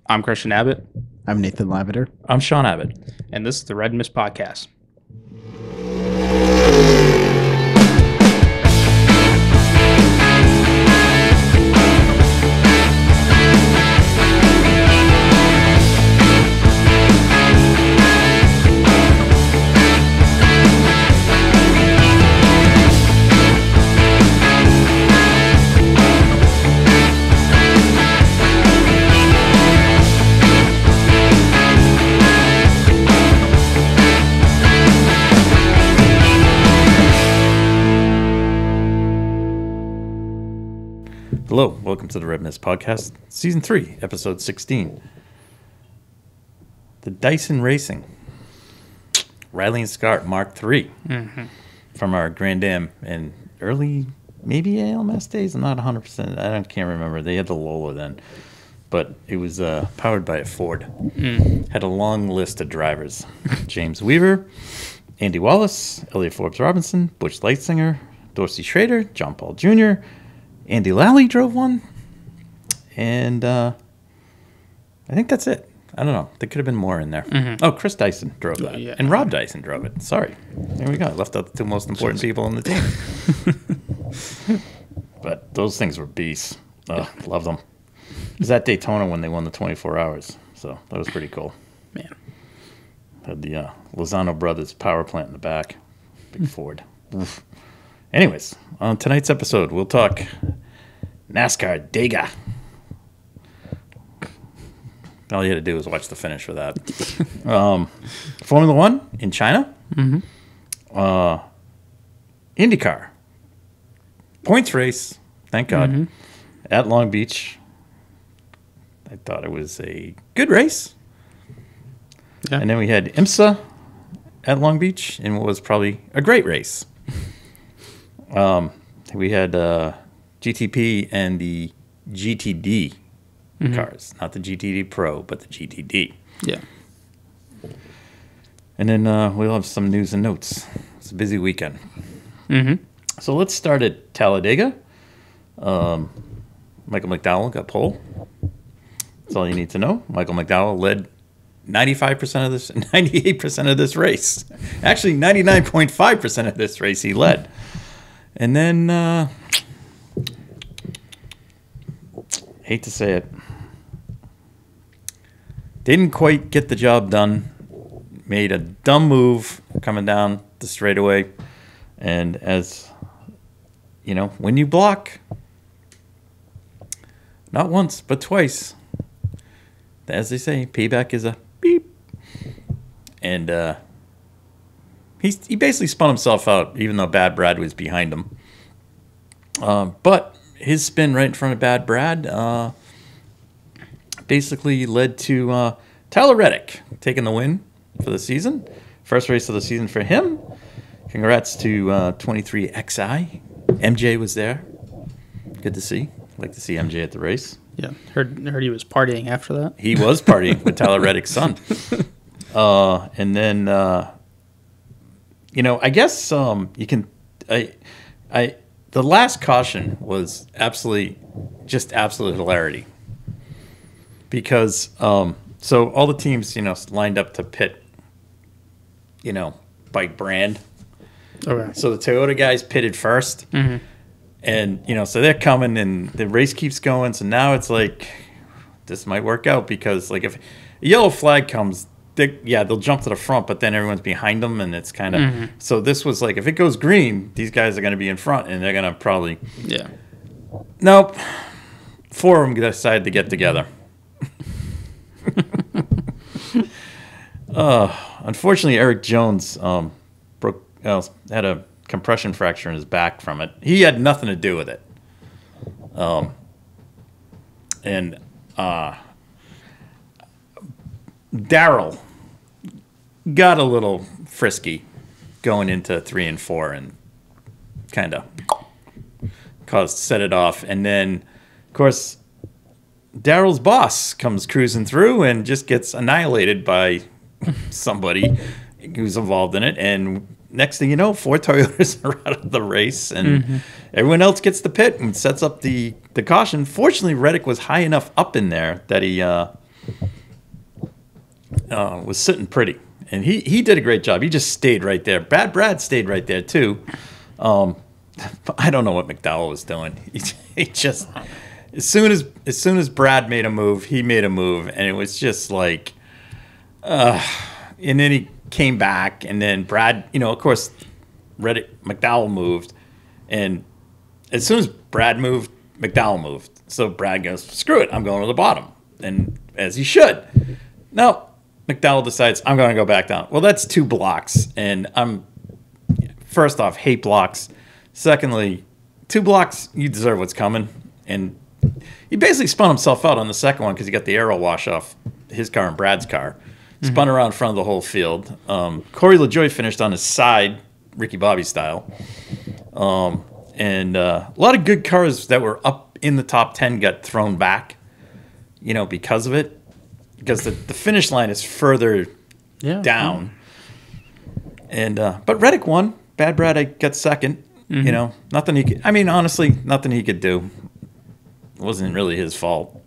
I'm Christian Abbott. I'm Nathan Lavender. I'm Sean Abbott. And this is the Red Mist Podcast. Hello, welcome to the Red Mist Podcast, Season 3, Episode 16. The Dyson Racing Riley and Scott Mark III from our Grand Am and early, maybe ALMS days. I'm not 100%. Can't remember. They had the Lola then, but it was powered by a Ford. Had a long list of drivers. James Weaver, Andy Wallace, Elliot Forbes Robinson, Butch Leitzinger, Dorsey Schrader, John Paul Jr., Andy Lally drove one, and I think that's it. I don't know. There could have been more in there. Oh, Chris Dyson drove that, and Rob Dyson drove it. Sorry. There we go. I left out the two most important people on the team. But those things were beasts. Love them. It was at Daytona when they won the 24 hours, so that was pretty cool. Man. Had the Lozano Brothers power plant in the back. Big Ford. Oof. Anyways, on tonight's episode, we'll talk NASCAR Dega. All you had to do was watch the finish for that. Formula One in China. IndyCar. Points race, thank God, at Long Beach. I thought it was a good race. Yeah. And then we had IMSA at Long Beach in what was probably a great race. We had GTP and the GTD cars, not the GTD Pro, but the GTD. Yeah. And then we'll have some news and notes. It's a busy weekend. So let's start at Talladega. Michael McDowell got pole. That's all you need to know. Michael McDowell led 98% of this race. Actually, 99.5% of this race he led. And then, hate to say it, didn't quite get the job done. Made a dumb move coming down the straightaway. And as, you know, when you block, not once, but twice, as they say, payback is a beep. And he basically spun himself out, even though Bad Brad was behind him. But his spin right in front of Bad Brad basically led to Tyler Reddick taking the win for the season. First race of the season for him. Congrats to 23XI. MJ was there. Good to see. Like to see MJ at the race. Yeah, heard he was partying after that. He was partying with Tyler Reddick's son. And then... you know, I guess you can. The last caution was absolute hilarity because so all the teams, you know, lined up to pit, you know, by brand. Okay. So the Toyota guys pitted first, and you know, so they're coming, and the race keeps going. So now it's like this might work out because, like, if a yellow flag comes. They'll jump to the front, but then everyone's behind them, and it's kind of... So this was like, if it goes green, these guys are going to be in front, and they're going to probably... Yeah. Nope. 4 of them decided to get together. Unfortunately, Eric Jones had a compression fracture in his back from it. He had nothing to do with it. And Darrell got a little frisky going into 3 and 4 and kind of set it off. And then, of course, Darrell's boss comes cruising through and just gets annihilated by somebody who's involved in it. And next thing you know, 4 Toyotas are out of the race, and everyone else gets the pit and sets up the caution. Fortunately, Reddick was high enough up in there that he was sitting pretty, and he did a great job. He just stayed right there. Bad Brad stayed right there too. I don't know what McDowell was doing. He just as soon as Brad made a move, he made a move, and it was just like, and then he came back, and then Brad, of course, McDowell moved, and as soon as Brad moved, McDowell moved. So Brad goes, screw it, I'm going to the bottom, and as he should. No, McDowell decides I'm going to go back down. Well, that's 2 blocks, and first off, hate blocks. Secondly, 2 blocks, you deserve what's coming. And he basically spun himself out on the second one because he got the aero wash off his car and Brad's car. Spun around in front of the whole field. Corey LaJoie finished on his side, Ricky Bobby style. And a lot of good cars that were up in the top 10 got thrown back, because of it. Because the finish line is further down. And but Reddick won. Bad Brad got second. Nothing he could. I mean, honestly, nothing he could do. It wasn't really his fault,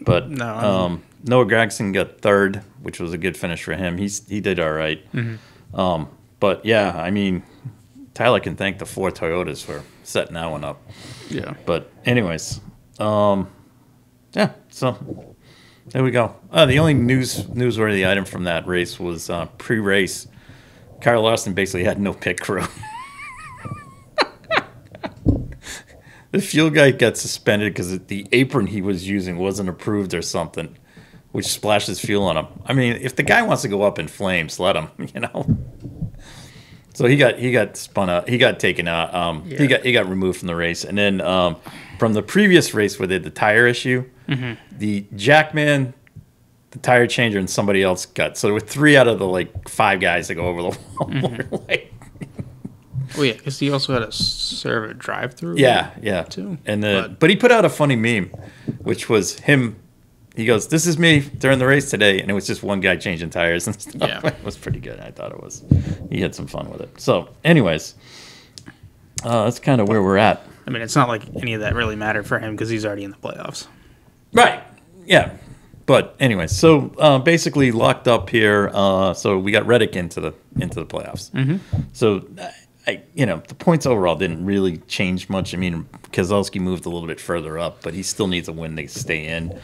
But No. Noah Gragson got third, which was a good finish for him. He did all right. But yeah, I mean, Tyler can thank the 4 Toyotas for setting that one up. Yeah. But anyways, yeah. So there we go. The only newsworthy item from that race was pre-race. Kyle Larson basically had no pit crew. The fuel guy got suspended because the apron he was using wasn't approved or something, which splashes fuel on him. I mean, if the guy wants to go up in flames, let him. So he got spun out. He got taken out. He got removed from the race, and then from the previous race where they had the tire issue, the Jackman, the tire changer, and somebody else got. So there were 3 out of the 5 guys that go over the wall. Oh yeah, because he also had to serve a drive-through. Yeah. Too. And but he put out a funny meme, which was him. He goes, "This is me during the race today," and it was just one guy changing tires and stuff. Yeah. It was pretty good. I thought it was. He had some fun with it. So, anyways, that's kind of where we're at. I mean, it's not like any of that really mattered for him because he's already in the playoffs. Right. Yeah. But anyway, so basically locked up here. So we got Reddick into the playoffs. So the points overall didn't really change much. I mean, Keselowski moved a little bit further up, but he still needs a win to stay in.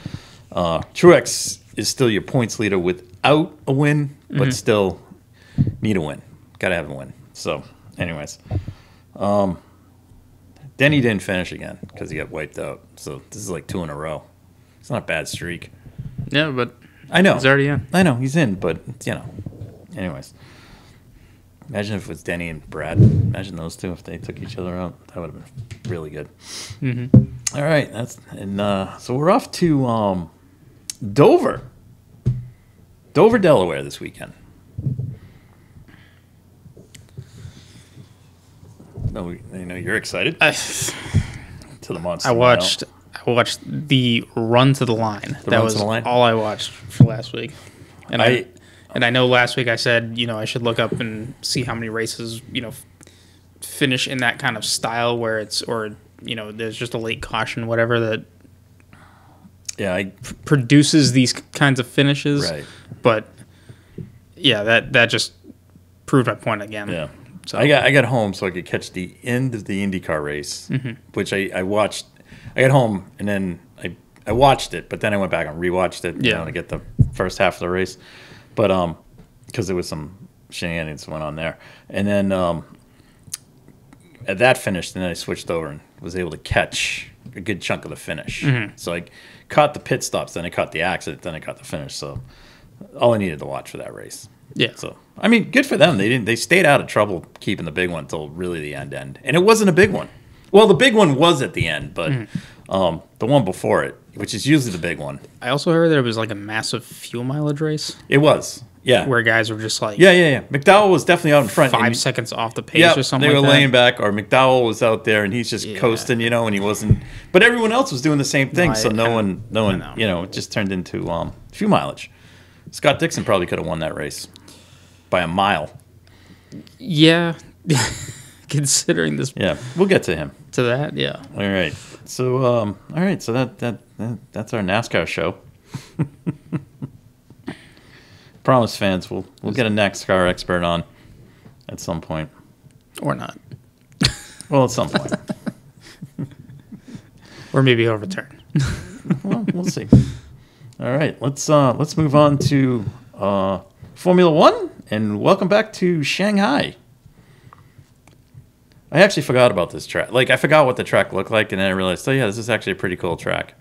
Truex is still your points leader without a win, but still need a win. Got to have a win. So, anyways, Denny didn't finish again because he got wiped out. So this is 2 in a row. It's not a bad streak. Yeah, but I know he's already in. I know he's in, but anyways. Imagine if it was Denny and Brad. Imagine those two if they took each other out. That would have been really good. All right, so we're off to Dover, Delaware this weekend. No, you're excited to the monster. I watched the run to the line. That was all I watched for last week, and I know last week I said I should look up and see how many races finish in that kind of style where there's just a late caution, whatever that. Yeah, produces these kinds of finishes. Right. But yeah, that just proved my point again. Yeah. So I got home so I could catch the end of the IndyCar race, which I watched. I got home and then I watched it, but then I went back and rewatched it to get the first half of the race. But because there was some shenanigans went on there, and then at that finished, and then I switched over and was able to catch a good chunk of the finish. So I caught the pit stops, then I caught the accident, then I caught the finish. So all I needed to watch for that race. Yeah. So I mean, good for them. They stayed out of trouble keeping the big one until really the end, and it wasn't a big one. Well, the big one was at the end, but the one before it, which is usually the big one. I also heard there was a massive fuel mileage race. It was, yeah. Where guys were just Yeah. McDowell was definitely out in front. 5 seconds off the pace or something they like were that. laying back, or McDowell was out there, and he's just coasting, and he wasn't. But everyone else was doing the same thing, so no one, it just turned into fuel mileage. Scott Dixon probably could have won that race by a mile. Yeah. Considering this. Yeah, we'll get to him. To that, yeah. All right. So, that's our NASCAR show. Promise, fans. We'll get a NASCAR expert on at some point. Or not. Well, at some point. Or maybe he'll return. Well, we'll see. All right, let's move on to Formula One, and welcome back to Shanghai. I actually forgot about this track. Like, I forgot what the track looked like, and then I realized, oh yeah, this is actually a pretty cool track.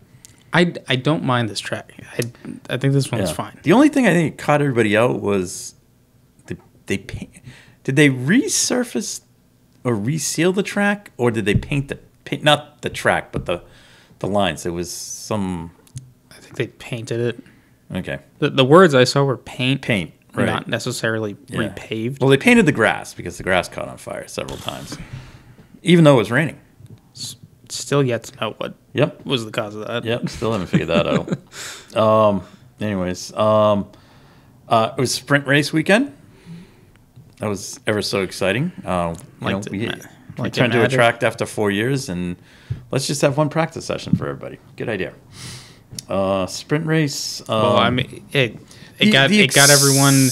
I don't mind this track. I think this one's fine. The only thing I think caught everybody out was did they resurface or reseal the track, or did they paint not the track but the lines? It was some. I think they painted it. Okay. The words I saw were paint, right. Not necessarily repaved. Well, they painted the grass because the grass caught on fire several times, even though it was raining. Still yet to know what was the cause of that. Yep, still haven't figured that out. Anyways, it was sprint race weekend. That was ever so exciting. We returned to a track after 4 years, and let's just have one practice session for everybody. Good idea. Sprint race. Well, I mean, it got everyone.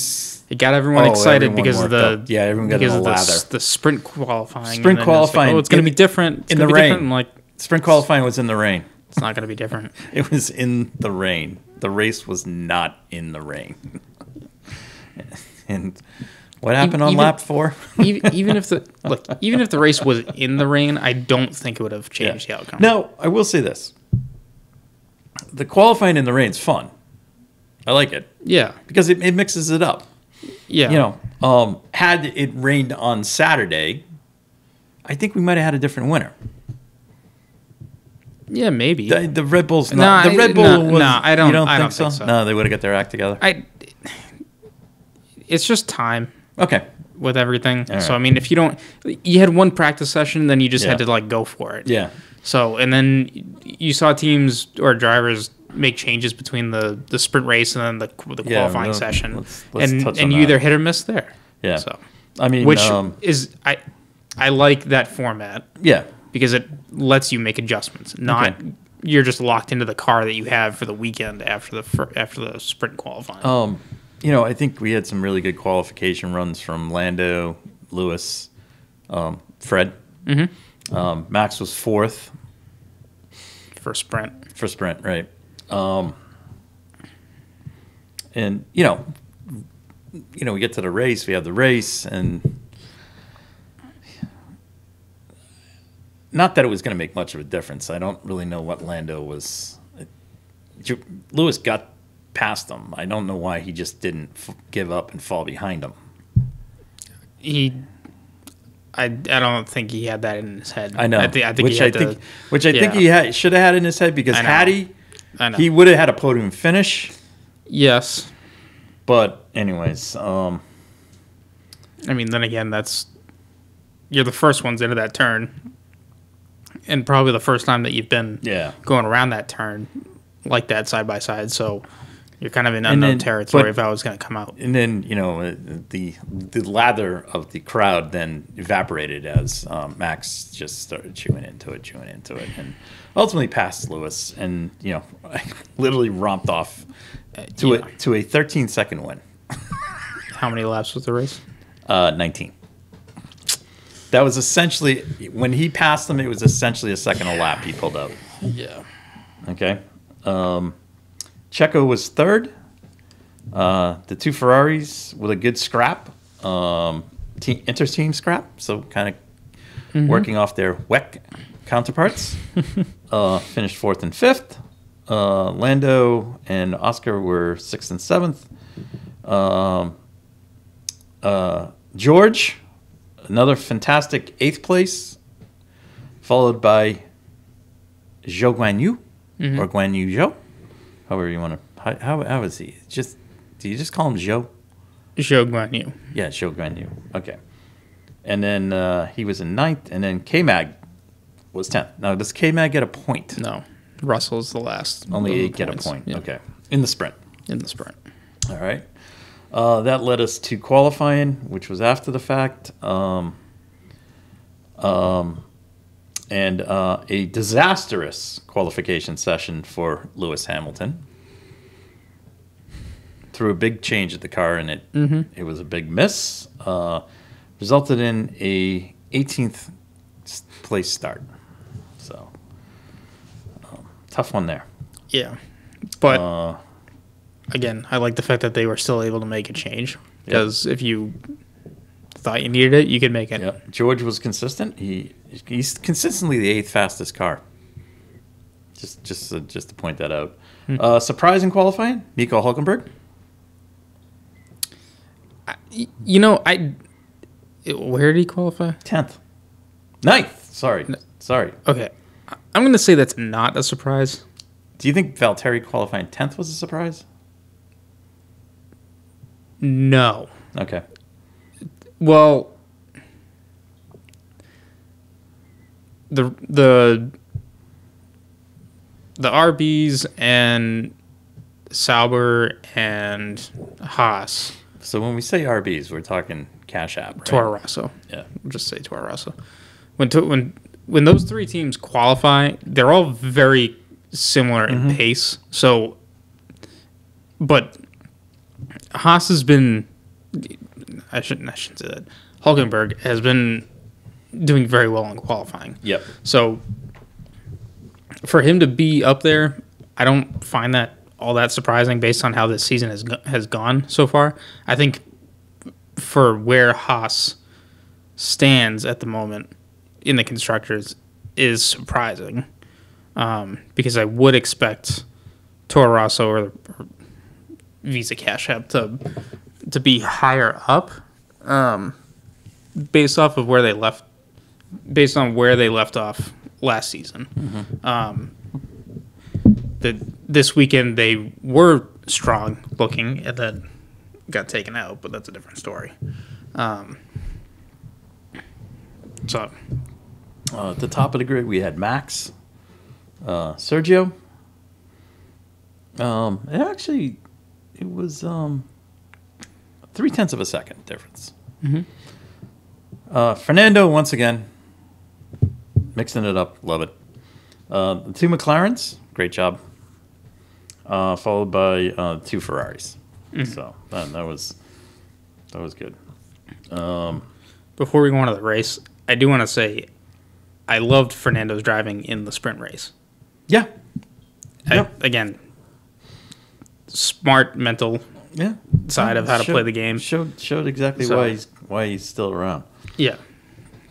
It got everyone excited because of the everyone got in a lather. The sprint qualifying. Sprint qualifying. It's going to be different. In the rain. I'm like, sprint qualifying was in the rain. It's not going to be different. It was in the rain. The race was not in the rain. And what happened on lap 4? even if the race was in the rain, I don't think it would have changed the outcome. Now, I will say this: the qualifying in the rain is fun. I like it. Yeah, because it mixes it up. Yeah. Had it rained on Saturday, I think we might have had a different winner. Yeah, maybe. The Red Bull's not. The Red Bull was. No, I don't. You don't I think don't so? think so. No, they would have got their act together. It's just time. Okay. With everything. Right. So I mean, if you had one practice session, then you just had to go for it. Yeah. So and then you saw teams or drivers make changes between the sprint race and then the qualifying session, let's and you either hit or miss there. Yeah. So I mean, which is I like that format. Yeah. Because it lets you make adjustments. Not you're just locked into the car that you have for the weekend after the sprint qualifying. I think we had some really good qualification runs from Lando, Lewis, Fred. Mm-hmm. Max was 4th for sprint. For sprint, right? And we get to the race. We have the race, and not that it was going to make much of a difference. I don't really know what Lando was. Lewis got past him. I don't know why he just didn't give up and fall behind him. I don't think he had that in his head. I know. I think he should have had in his head, because had he would have had a podium finish. Yes. But anyways, I mean, then again, you're the first ones into that turn, and probably the first time that you've been going around that turn like that side by side. So you're kind of in unknown territory of how it's going to come out. And then the lather of the crowd then evaporated as Max just started chewing into it, and ultimately passed Lewis, and literally romped off to a 13-second win. How many laps was the race? 19. That was essentially, when he passed them, it was essentially a second a lap he pulled out. Yeah. Okay. Checo was 3rd. The two Ferraris with a good scrap, inter-team scrap, so kind of working off their WEC counterparts. Finished 4th and 5th. Lando and Oscar were 6th and 7th. George, another fantastic 8th place, followed by Zhou Guanyu, or Guanyu Zhou, however you want to. How is he? Do you just call him Zhou? Zhou Guanyu. Yeah, Zhou Guanyu. Okay. And then he was in 9th, and then K-Mag was 10th. Now, does K-Mag get a point? No. Russell's the last. Only 8 get a point. Yeah. Okay. In the sprint. All right. That led us to qualifying, which was after the fact. And a disastrous qualification session for Lewis Hamilton. threw a big change at the car, and it was a big miss. Resulted in a 18th place start. So tough one there. Yeah, but again, I like the fact that they were still able to make a change, because if you thought you needed it, you could make it. Yep. George was consistent. He's consistently the 8th fastest car. Just to point that out. Surprise in qualifying, Nico Hülkenberg. Where did he qualify? 10th. 9th. Sorry. Okay. I'm going to say that's not a surprise. Do you think Valtteri qualifying 10th was a surprise? No. Okay. Well, the RBs and Sauber and Haas. So when we say RBs, we're talking Cash App, right? Toro Rosso. Yeah. We'll just say Toro Rosso. When those three teams qualify, they're all very similar in pace. So, but Haas has been, I shouldn't say that. Hülkenberg has been doing very well in qualifying. Yep. So for him to be up there, I don't find that all that surprising based on how this season has gone so far. I think for where Haas stands at the moment in the constructors is surprising, because I would expect Toro Rosso or Visa Cash App to be higher up, based on where they left off last season. This weekend they were strong looking and then got taken out, but that's a different story. At the top of the grid, we had Max, Sergio. It was 0.3 of a second difference. Fernando, once again, mixing it up. Love it. The two McLarens, great job. Followed by 2 Ferraris. So that was good. Before we go on to the race, I do want to say I loved Fernando's driving in the sprint race. Yeah. Again, smart mental side of how to play the game. Showed exactly why he's still around. Yeah.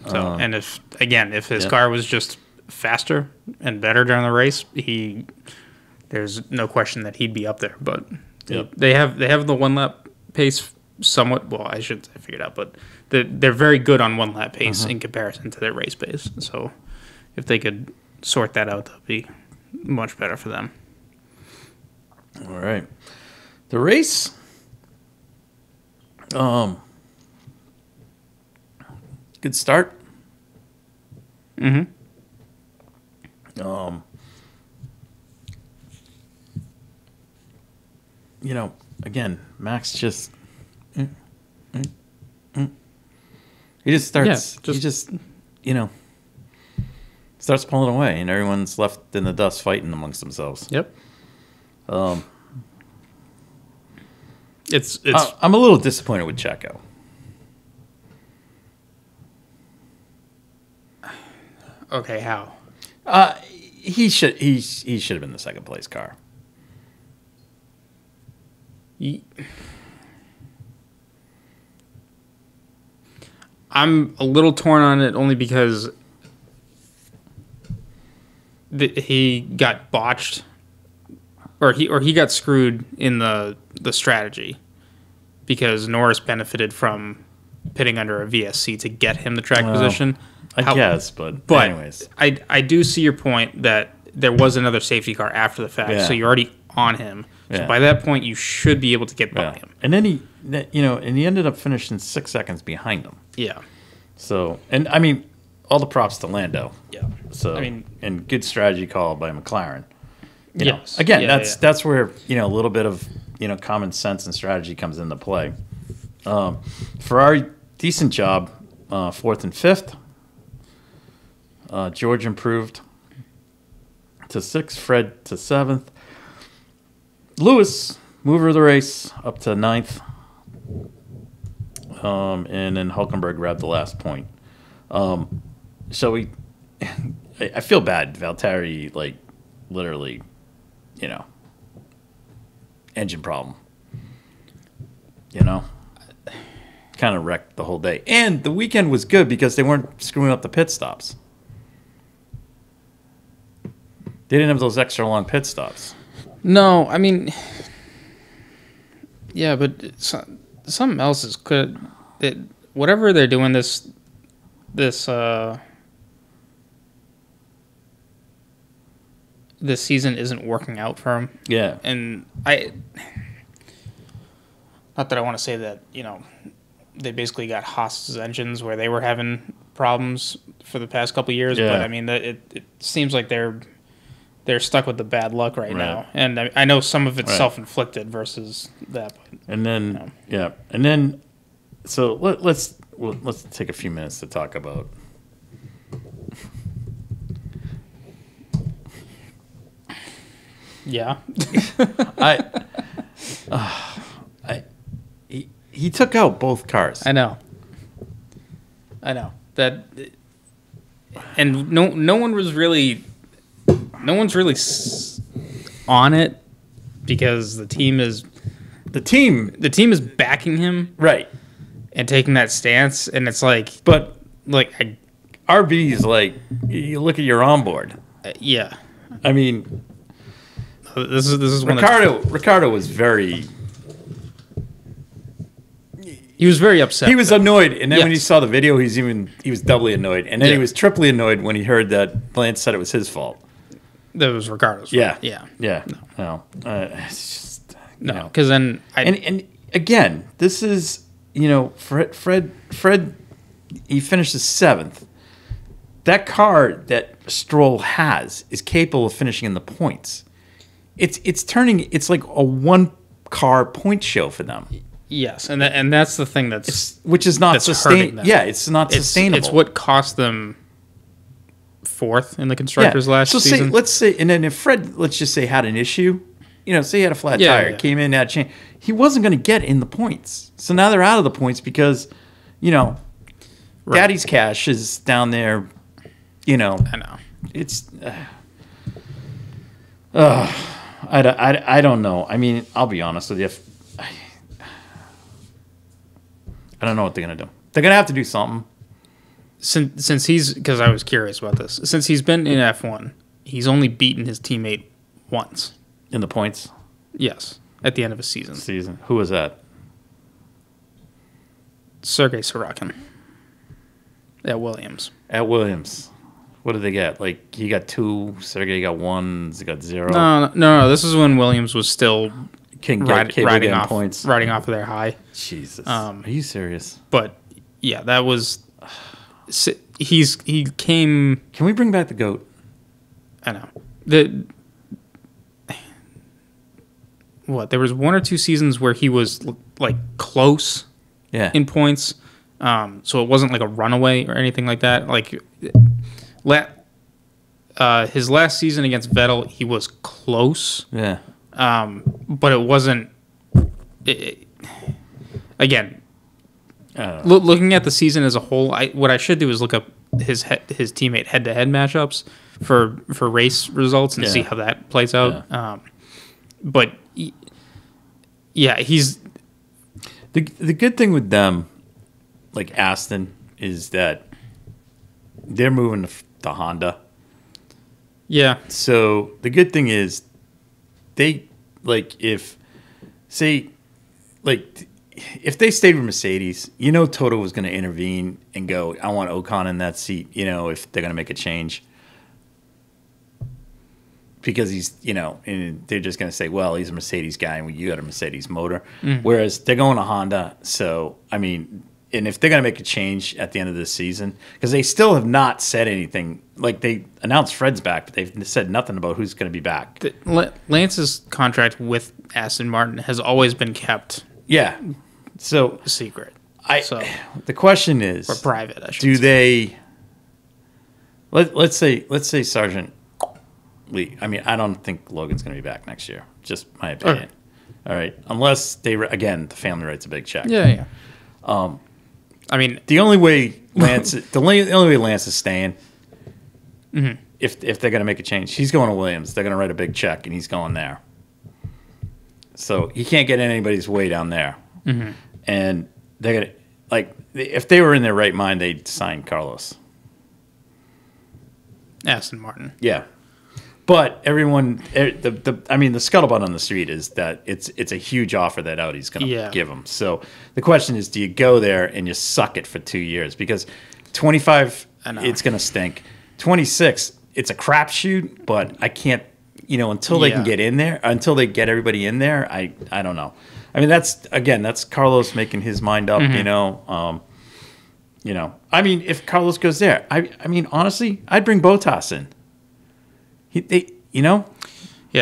So and if his car was just faster and better during the race, there's no question that he'd be up there. But they have the 1 lap pace somewhat. Well, I should say figured out, but they're very good on 1 lap pace in comparison to their race pace. So if they could sort that out, that'd be much better for them. All right, the race. Good start. Again, Max just he just starts starts pulling away, and everyone's left in the dust fighting amongst themselves. Yep. It's I'm a little disappointed with Checo. Okay, how? He should have been the second place car. I'm a little torn on it only because he got botched, or he got screwed in the strategy, because Norris benefited from pitting under a VSC to get him the track position. I guess, but anyways. I do see your point that there was another safety car after the fact, so you're already on him. So by that point, you should be able to get by him. And then he ended up finishing 6 seconds behind him. Yeah. So, and I mean, all the props to Lando. Yeah. So, and good strategy call by McLaren. Yes. Again, that's where a little bit of common sense and strategy comes into play. Ferrari, decent job, 4th and 5th. George improved to 6th, Fred to 7th. Lewis mover of the race up to 9th. And then Hulkenberg grabbed the last point. So I feel bad. Valtteri, like, literally, engine problem. Kind of wrecked the whole day. And the weekend was good because they weren't screwing up the pit stops. They didn't have those extra long pit stops. No, I mean, yeah, but something else is good. Whatever they're doing this season isn't working out for them. Yeah. And not that I want to say that, they basically got Haas's engines where they were having problems for the past couple of years, but I mean, it seems like they're stuck with the bad luck right now. And I know some of it's self-inflicted versus that. But, and then, and then, so let's take a few minutes to talk about he took out both cars. I know that, and no one's really on it because the team is backing him and taking that stance, and it's like, but like RB's like, you look at your onboard. Yeah, I mean, this is Ricardo was very. He was very upset. He was annoyed, and then when he saw the video, he was doubly annoyed, and then he was triply annoyed when he heard that Lance said it was his fault. That was Ricardo's fault. Yeah. No. It's just because then and again, this is Fred. He finishes 7th. That car that Stroll has is capable of finishing in the points. It's turning. It's like a 1-car point show for them. Yes, and that's the thing which is not sustainable. Yeah, it's not sustainable. It's what cost them 4th in the constructors last season. Let's say, and then if Fred, let's just say, had an issue, say he had a flat tire, came in, had a change, he wasn't going to get in the points. So now they're out of the points because, Daddy's cash is down there. I know it's. I don't know. I mean, I'll be honest with you. I don't know what they're going to do. They're going to have to do something. Since because I was curious about this. Since he's been in F1, he's only beaten his teammate once. In the points? Yes, at the end of a season. Who was that? Sergei Sorokin. At Williams. What did they get? Like, he got 2, Sergei got 1, he got 0. No. This is when Williams was still riding off points. Riding off of their high. Jesus. Are you serious? But yeah, that was he came. Can we bring back the GOAT? I know. There was 1 or 2 seasons where he was like close in points. So it wasn't like a runaway or anything like that. Like his last season against Vettel, he was close. Yeah. But it wasn't. Again, looking at the season as a whole, what I should do is look up his teammate head-to-head matchups for race results and see how that plays out. Yeah. But yeah, he's the good thing with them, like Aston, is that they're moving to Honda. Yeah. So the good thing is they if they stayed with Mercedes, Toto was going to intervene and go, I want Ocon in that seat, if they're going to make a change. Because he's, and they're just going to say, well, he's a Mercedes guy and you got a Mercedes motor. Mm. Whereas they're going to Honda. So, I mean, and if they're going to make a change at the end of this season, because they still have not said anything. Like, they announced Fred's back, but they've said nothing about who's going to be back. Lance's contract with Aston Martin has always been kept. Yeah. So secret. The question is, or private, I should do say. Let's say Sargent Lee. I mean, I don't think Logan's going to be back next year. Just my opinion. All right, unless the family writes a big check. Yeah. I mean, the only way Lance is staying, if they're going to make a change, he's going to Williams. They're going to write a big check, and he's going there. So he can't get anybody's way down there. And they're going to, like, if they were in their right mind, they'd sign Carlos. Aston Martin. Yeah. But everyone, the scuttlebutt on the street is that it's a huge offer that Audi's going to give him. So the question is, do you go there and you suck it for 2 years? Because 25, it's going to stink. 26, it's a crapshoot, but I can't, until they can get in there, until they get everybody in there, I don't know. I mean, that's Carlos making his mind up, I mean, if Carlos goes there, I mean, honestly, I'd bring Bottas in. Yeah,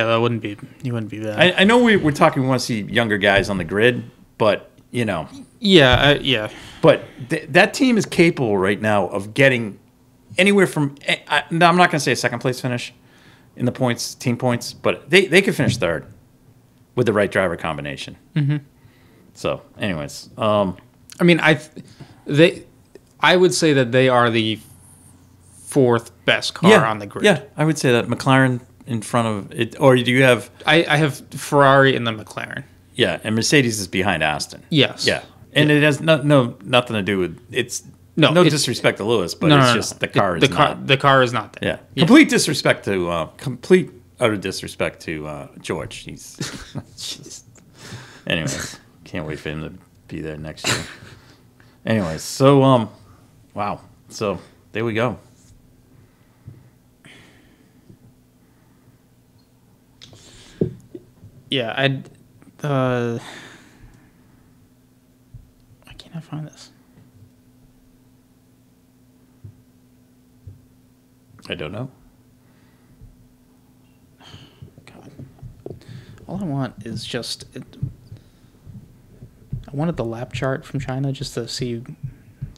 that wouldn't be bad. I know we're talking. We want to see younger guys on the grid, but yeah. But that team is capable right now of getting anywhere from. I'm not going to say a second place finish in the team points, but they could finish third with the right driver combination. So, anyways, I mean, I would say that they are the fourth best car on the grid. Yeah, I would say that McLaren in front of it, or do you have? I have Ferrari and then McLaren. Yeah, and Mercedes is behind Aston. Yes. Yeah, and it has nothing to do with it's. No disrespect to Lewis, but it's just the car is not. The car is not there. Yeah, complete disrespect to utter disrespect to George. He's. Anyways, can't wait for him to be there next year. Anyways, so wow, so there we go. Yeah, why can't I find this? I don't know. God. All I want is just... I wanted the lap chart from China just to see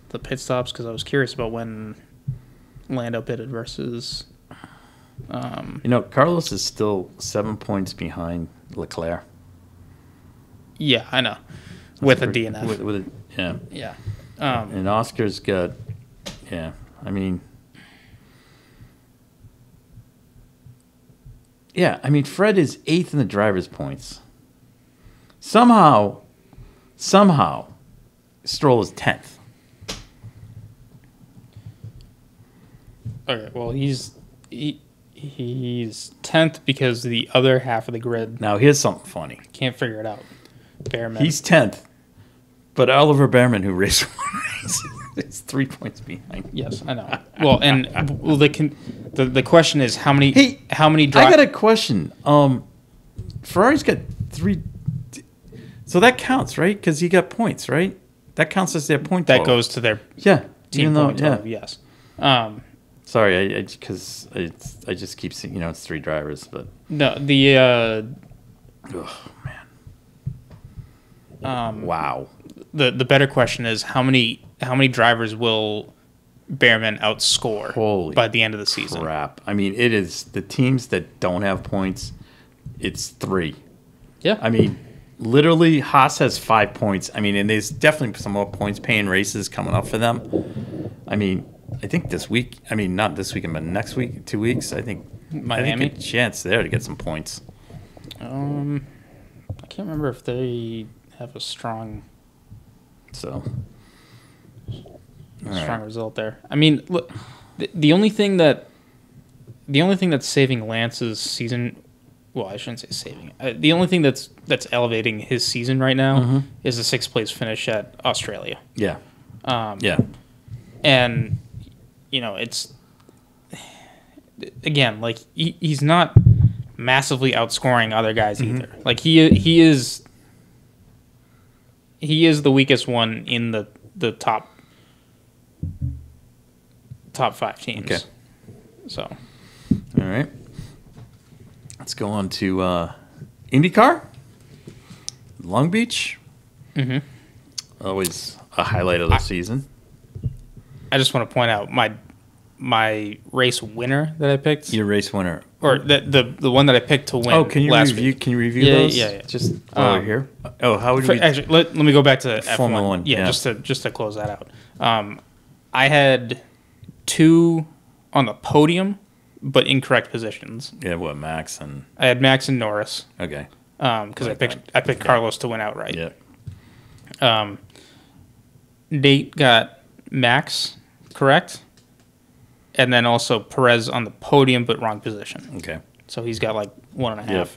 the pit stops because I was curious about when Lando pitted versus... Carlos is still 7 points behind Leclerc. Yeah, I know. With a DNF. Yeah. And Oscar's got... Yeah, I mean... Yeah, I mean, Fred is 8th in the driver's points. Somehow, Stroll is 10th. Okay, well, he's 10th because the other half of the grid... Now, here's something funny. Can't figure it out. Behrman. He's 10th, but Oliver Behrman, who raced one race, is 3 points behind. Yes, I know. Well, the question is how many... Hey, I got a question. Ferrari's got 3... So that counts, right? Because he got points, right? That counts as their point total. That goes to their team point total, yes. Sorry, because I just keep seeing, it's 3 drivers, but... No, the... oh, man. Wow. The better question is how many drivers will Behrman outscore by the end of the season? Crap. I mean, it is the teams that don't have points, it's 3. Yeah. I mean, literally, Haas has 5 points. I mean, and there's definitely some more points-paying races coming up for them. I mean, I think this week, not this weekend, but next week, 2 weeks, I think Miami? a chance there to get some points. I can't remember if they have a strong result there. I mean, look, the only thing that's saving Lance's season, well, I shouldn't say saving. The only thing that's elevating his season right now is the 6th place finish at Australia. Yeah. And it's again like he's not massively outscoring other guys either. Like he is the weakest one in the top 5 teams. Okay. So, all right. Let's go on to IndyCar, Long Beach. Always a highlight of the season. I just want to point out my race winner that I picked. Your race winner, or the one that I picked to win. Oh, can you review? Week. Can you review those? Yeah. Just while we're here. Oh, how would we? Actually, let me go back to Formula F1. One. Yeah, just to close that out. I had 2 on the podium, but incorrect positions. Yeah, what Max and I had Max and Norris. Okay. Because I picked Carlos to win outright. Yeah. Nate got Max correct, and then also Perez on the podium, but wrong position. Okay. So he's got like 1.5. Yep.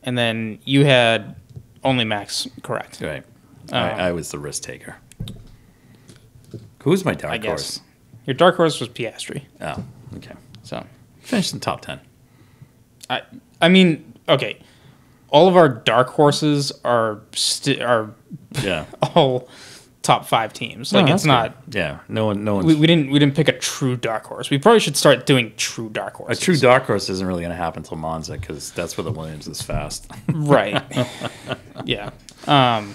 And then you had only Max correct. Right. I was the risk taker. Who's my dark horse? Your dark horse was Piastri. Oh, okay. So finished in top 10. I mean, okay. All of our dark horses are all top 5 teams. Like it's not. Good. Yeah. No one. We didn't pick a true dark horse. We probably should start doing true dark horses. A true dark horse isn't really going to happen until Monza because that's where the Williams is fast. Right. Yeah. Okay.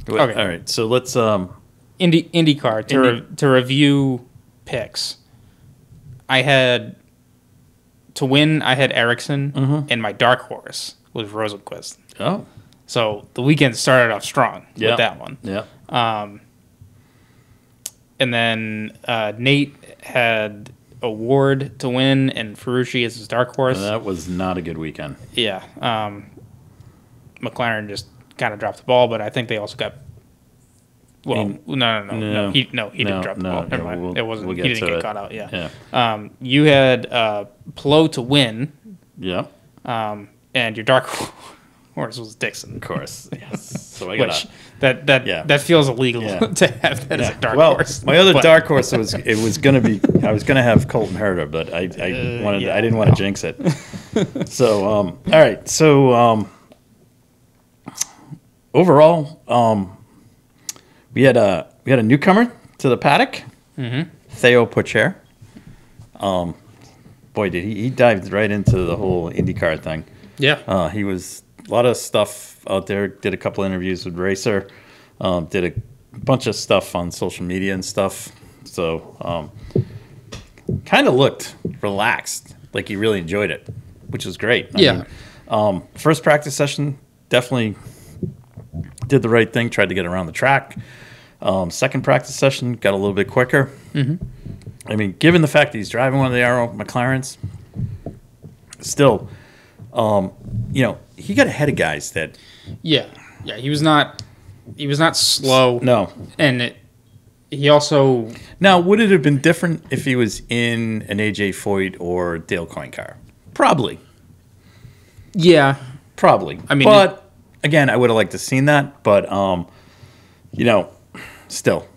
All right. So let's IndyCar to review picks. I had to win. I had Ericsson, and my dark horse was Rosenqvist. Oh, so the weekend started off strong with that one. Yeah. And then Nate had Award to win, and Ferrucci is his dark horse. That was not a good weekend. Yeah. McLaren just kind of dropped the ball, but I think they also got. Well, no. He didn't drop the ball. Never mind. It wasn't. He didn't get caught out. Yeah. You had Plo to win. Yeah. And your dark horse was Dixon. Of course. Yes. So I got that feels illegal to have that as a dark horse. My other dark horse was I was gonna have Colton Herta, but I didn't want to jinx it. So all right. So overall, we had a newcomer to the paddock, Theo Pourchaire. Boy, did he dived right into the whole IndyCar thing. Yeah. He was a lot of stuff out there. Did a couple interviews with Racer. Did a bunch of stuff on social media and stuff. So kind of looked relaxed, like he really enjoyed it, which was great. I mean, first practice session, definitely did the right thing, tried to get around the track. Second practice session, got a little bit quicker. I mean, given the fact that he's driving one of the Arrow McLarens, still, he got ahead of guys that. Yeah, he was not slow. No, and he also. Now, would it have been different if he was in an AJ Foyt or Dale Coyne car? Probably. Yeah, probably. I mean, but again, I would have liked to have seen that. But still.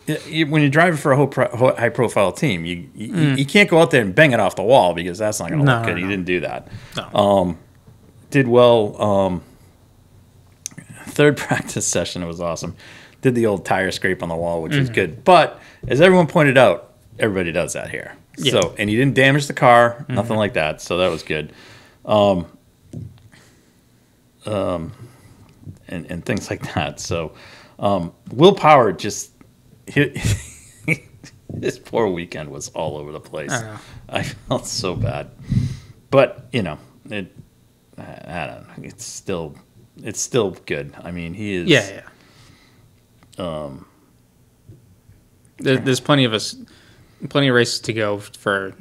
When you're driving for a high-profile team, you can't go out there and bang it off the wall because that's not going to look good. He didn't do that. No. Did well. Third practice session, it was awesome. Did the old tire scrape on the wall, which was good. But as everyone pointed out, everybody does that here. Yeah. So, and he didn't damage the car, nothing like that. So that was good. And things like that. So, Will Power just. This poor weekend was all over the place. I felt so bad, but I don't know. It's still good. I mean, he is. Yeah. There's plenty of races to go for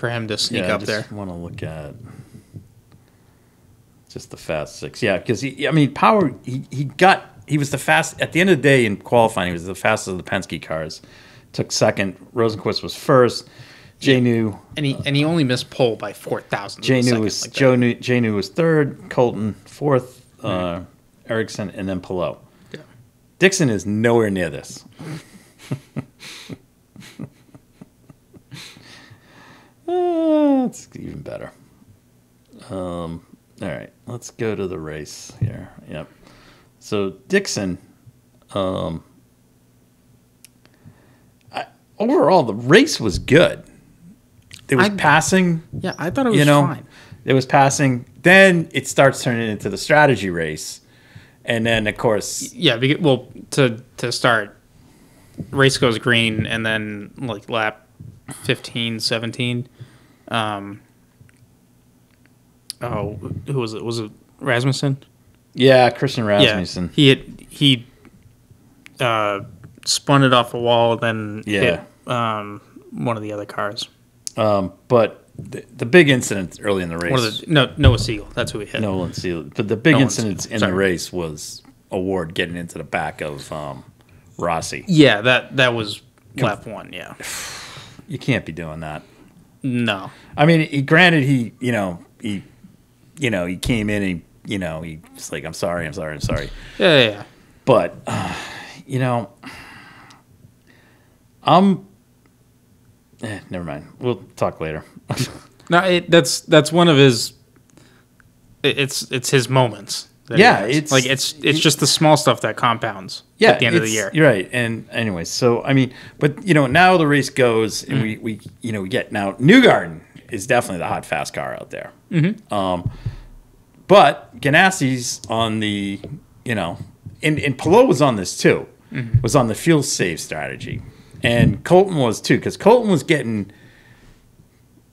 him to sneak up there. I just want to look at just the Fast Six. Yeah, because Power. He was the fast at the end of the day in qualifying. He was the fastest of the Penske cars. Took second. Rosenqvist was first. J-New and he only missed pole by 4,000. J-New was third. Colton fourth. Ericsson and then Palou. Yeah. Dixon is nowhere near this. It's even better. All right, let's go to the race here. Yep. So Dixon, overall the race was good. It was passing. Yeah, I thought it was fine. It was passing. Then it starts turning into the strategy race, and then of course. Yeah, to start, race goes green, and then like lap 15, 17. Who was it? Was it Rasmussen? Yeah, Christian Rasmussen. Yeah, he spun it off a wall, then hit one of the other cars. But the big incident early in the race. Noah Siegel. That's who he hit. Nolan Siegel. But the big incident in the race was Award getting into the back of Rossi. Yeah, that was lap 1. Yeah, you can't be doing that. No, I mean, he came in and he's like, I'm sorry. Yeah. But never mind. We'll talk later. No, that's one of his. It's his moments. It's just the small stuff that compounds at the end of the year. You're right. And anyway, so I mean, but now the race goes, and we get now Newgarden is definitely the hot fast car out there. Mm-hmm. But Ganassi's on the and Palou was on this too. Mm-hmm. Was on the fuel save strategy, and Colton was too, because Colton was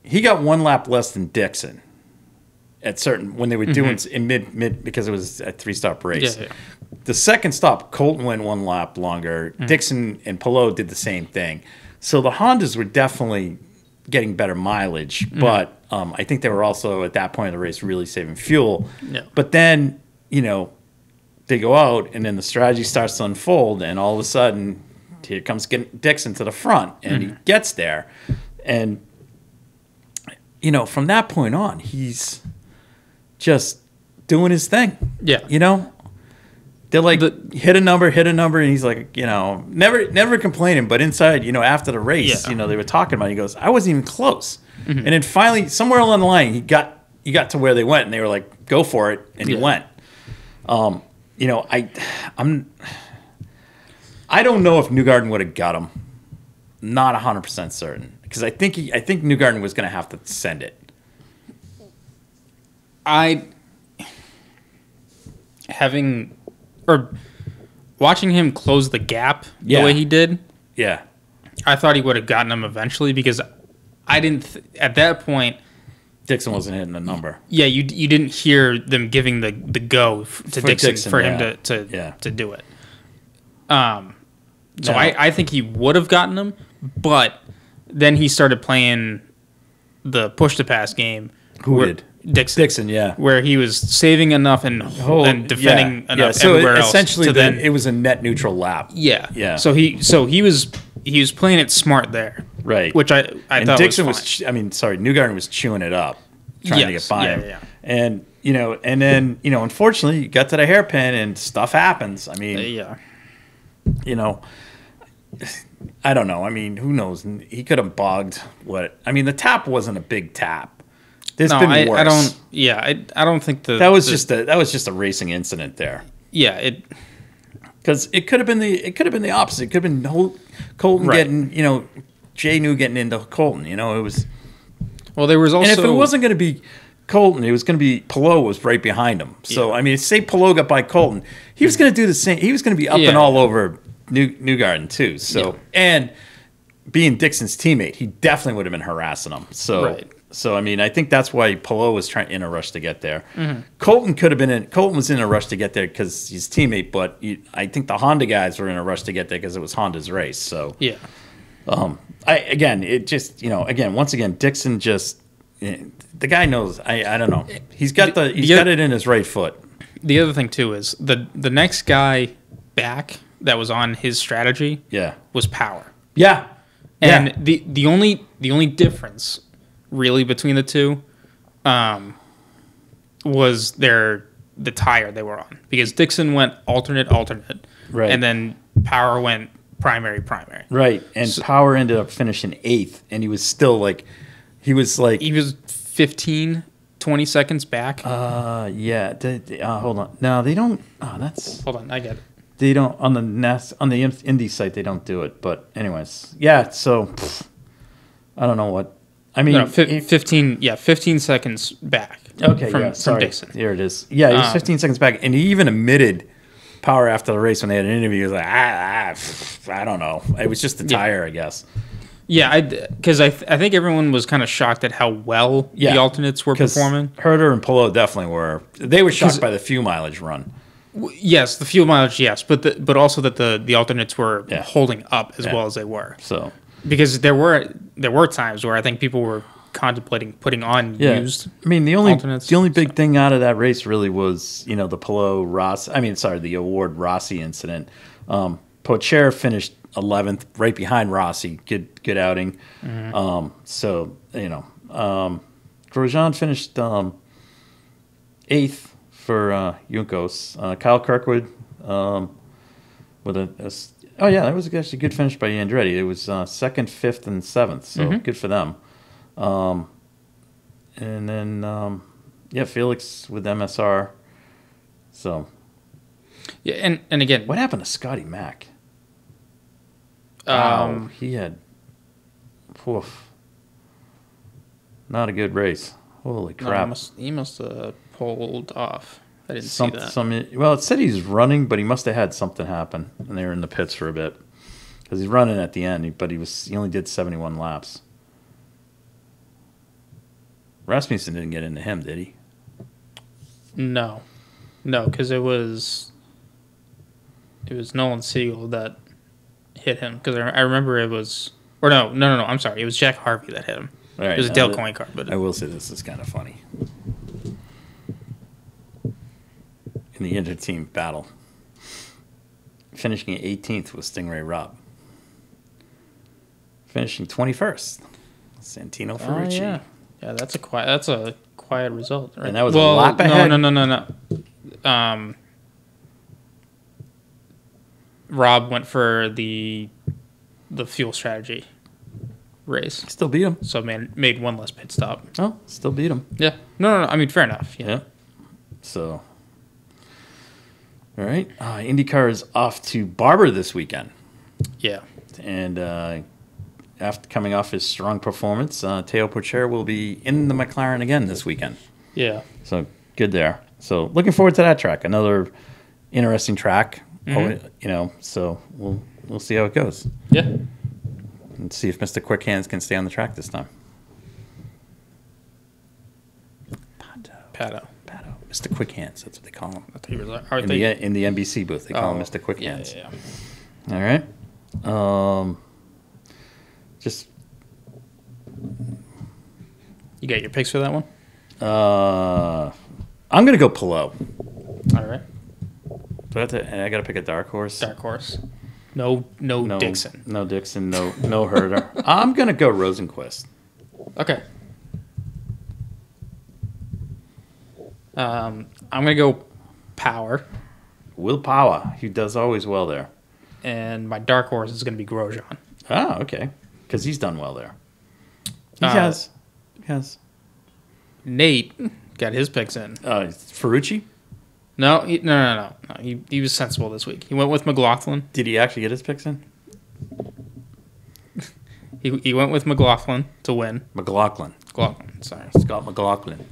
he got 1 lap less than Dixon. When they were doing in mid because it was a 3-stop race. Yeah. The second stop, Colton went 1 lap longer. Dixon and Palou did the same thing. So the Hondas were definitely getting better mileage, but I think they were also at that point of the race really saving fuel. Yeah. But then they go out, and then the strategy starts to unfold, and all of a sudden here comes Dixon to the front, and he gets there, and from that point on he's just doing his thing. Yeah. They're like, hit a number, and he's like, never complaining. But inside, after the race, they were talking about it. He goes, I wasn't even close. Mm-hmm. And then finally, somewhere along the line, he got to where they went, and they were like, go for it. And he went. I don't know if Newgarden would have got him. Not 100% certain. Because I think Newgarden was going to have to send it. Watching him close the gap the way he did. Yeah, I thought he would have gotten him eventually, because I didn't at that point. Dixon wasn't hitting the number. Yeah, you didn't hear them giving the go to Dixon for him to do it. So I think he would have gotten him, but then he started playing the push to pass game. Who did? Dixon, yeah. Where he was saving enough and defending enough so everywhere else. Essentially, it was a net neutral lap. Yeah. So he was playing it smart there. Right. Which I thought Dixon was fine. Newgarden was chewing it up, trying to get by him. Yeah. And then unfortunately, you got to the hairpin and stuff happens. I mean, I don't know. I mean, who knows? He could have bogged the tap wasn't a big tap. There's been worse. I don't think that was just a racing incident there. Yeah, because it could have been the opposite. It could have been Colton getting Jay New getting into Colton. It was. Well, there was also, and if it wasn't going to be Colton, it was going to be Palou was right behind him. So say Palou got by Colton, he was going to do the same. He was going to be up and all over Newgarden too. So and being Dixon's teammate, he definitely would have been harassing him. So. Right. So I think that's why Palou was in a rush to get there. Mm-hmm. Colton was in a rush to get there because he's his teammate, but I think the Honda guys were in a rush to get there because it was Honda's race. So once again, Dixon just the guy knows. I don't know. He's got got it in his right foot. The other thing too is the next guy back that was on his strategy. Was Power. Yeah, and the only difference really between the two was the tire they were on, because Dixon went alternate, right, and then Power went primary, right, and Power ended up finishing 8th, and he was still he was 15, 20 seconds back. Hold on, no, they don't. Hold on, I get it. They don't on the Indy site. They don't do it, but anyways, so I don't know what. I mean, 15 seconds back. Okay, from Dixon. Here it is. Yeah, he was 15 seconds back, and he even admitted Power after the race when they had an interview, he was like, I don't know. It was just the tire, I guess. Yeah, because I think everyone was kind of shocked at how well the alternates were performing. Herder and Palou definitely were. They were shocked by the fuel mileage run. Yes, the fuel mileage, yes, but also that the alternates were holding up as well as they were. So because there were times where I think people were contemplating putting on used. I mean, the only big thing out of that race really was the Palou Rossi. The Award Rossi incident. Pocher finished 11th, right behind Rossi. Good outing. Mm-hmm. Grosjean finished 8th for Juncos. Kyle Kirkwood with that was actually a good finish by Andretti. It was 2nd, 5th, and 7th, so good for them. And then Felix with MSR. So and again, what happened to Scotty Mack? He had not a good race. Holy crap! No, he must have pulled off. I didn't see that. Well, it said he's running, but he must have had something happen, and they were in the pits for a bit because he's running at the end. But he only did 71 laps. Rasmussen didn't get into him, did he? No, because it was Nolan Siegel that hit him, because I remember it was, or no, I'm sorry, it was Jack Harvey that hit him. All right, it was a Dale Coyne-Car. But I will say this is kind of funny. In the inter-team battle, finishing 18th was Stingray Robb. Finishing 21st, Santino Ferrucci. Yeah, that's a quiet result, right? And that was a lap ahead. No. Rob went for the fuel strategy race. Still beat him. So made one less pit stop. Oh, still beat him. Yeah. No. I mean, fair enough. Yeah. So, all right. IndyCar is off to Barber this weekend. Yeah. And after coming off his strong performance, Teo Pourchaire will be in the McLaren again this weekend. Yeah. So good there. So looking forward to that track. Another interesting track. So we'll see how it goes. Yeah. And see if Mr. Quick Hands can stay on the track this time. Pato. Mr. Quick Hands, that's what they call him. I thought he was in the NBC booth, they call him Mr. Quick Hands. Yeah. All right. Just you got your picks for that one? I'm gonna go Palou. All right. I got to pick a dark horse. No Dixon. No Dixon. No Herder. I'm gonna go Rosenquist. Okay. I'm gonna go Power. Will Power. He does always well there. And my dark horse is gonna be Grosjean. Oh, okay. Because he's done well there. He has. Nate got his picks in. Ferrucci? No. He was sensible this week. He went with McLaughlin. Did he actually get his picks in? He went with McLaughlin to win. McLaughlin. Sorry. Scott McLaughlin.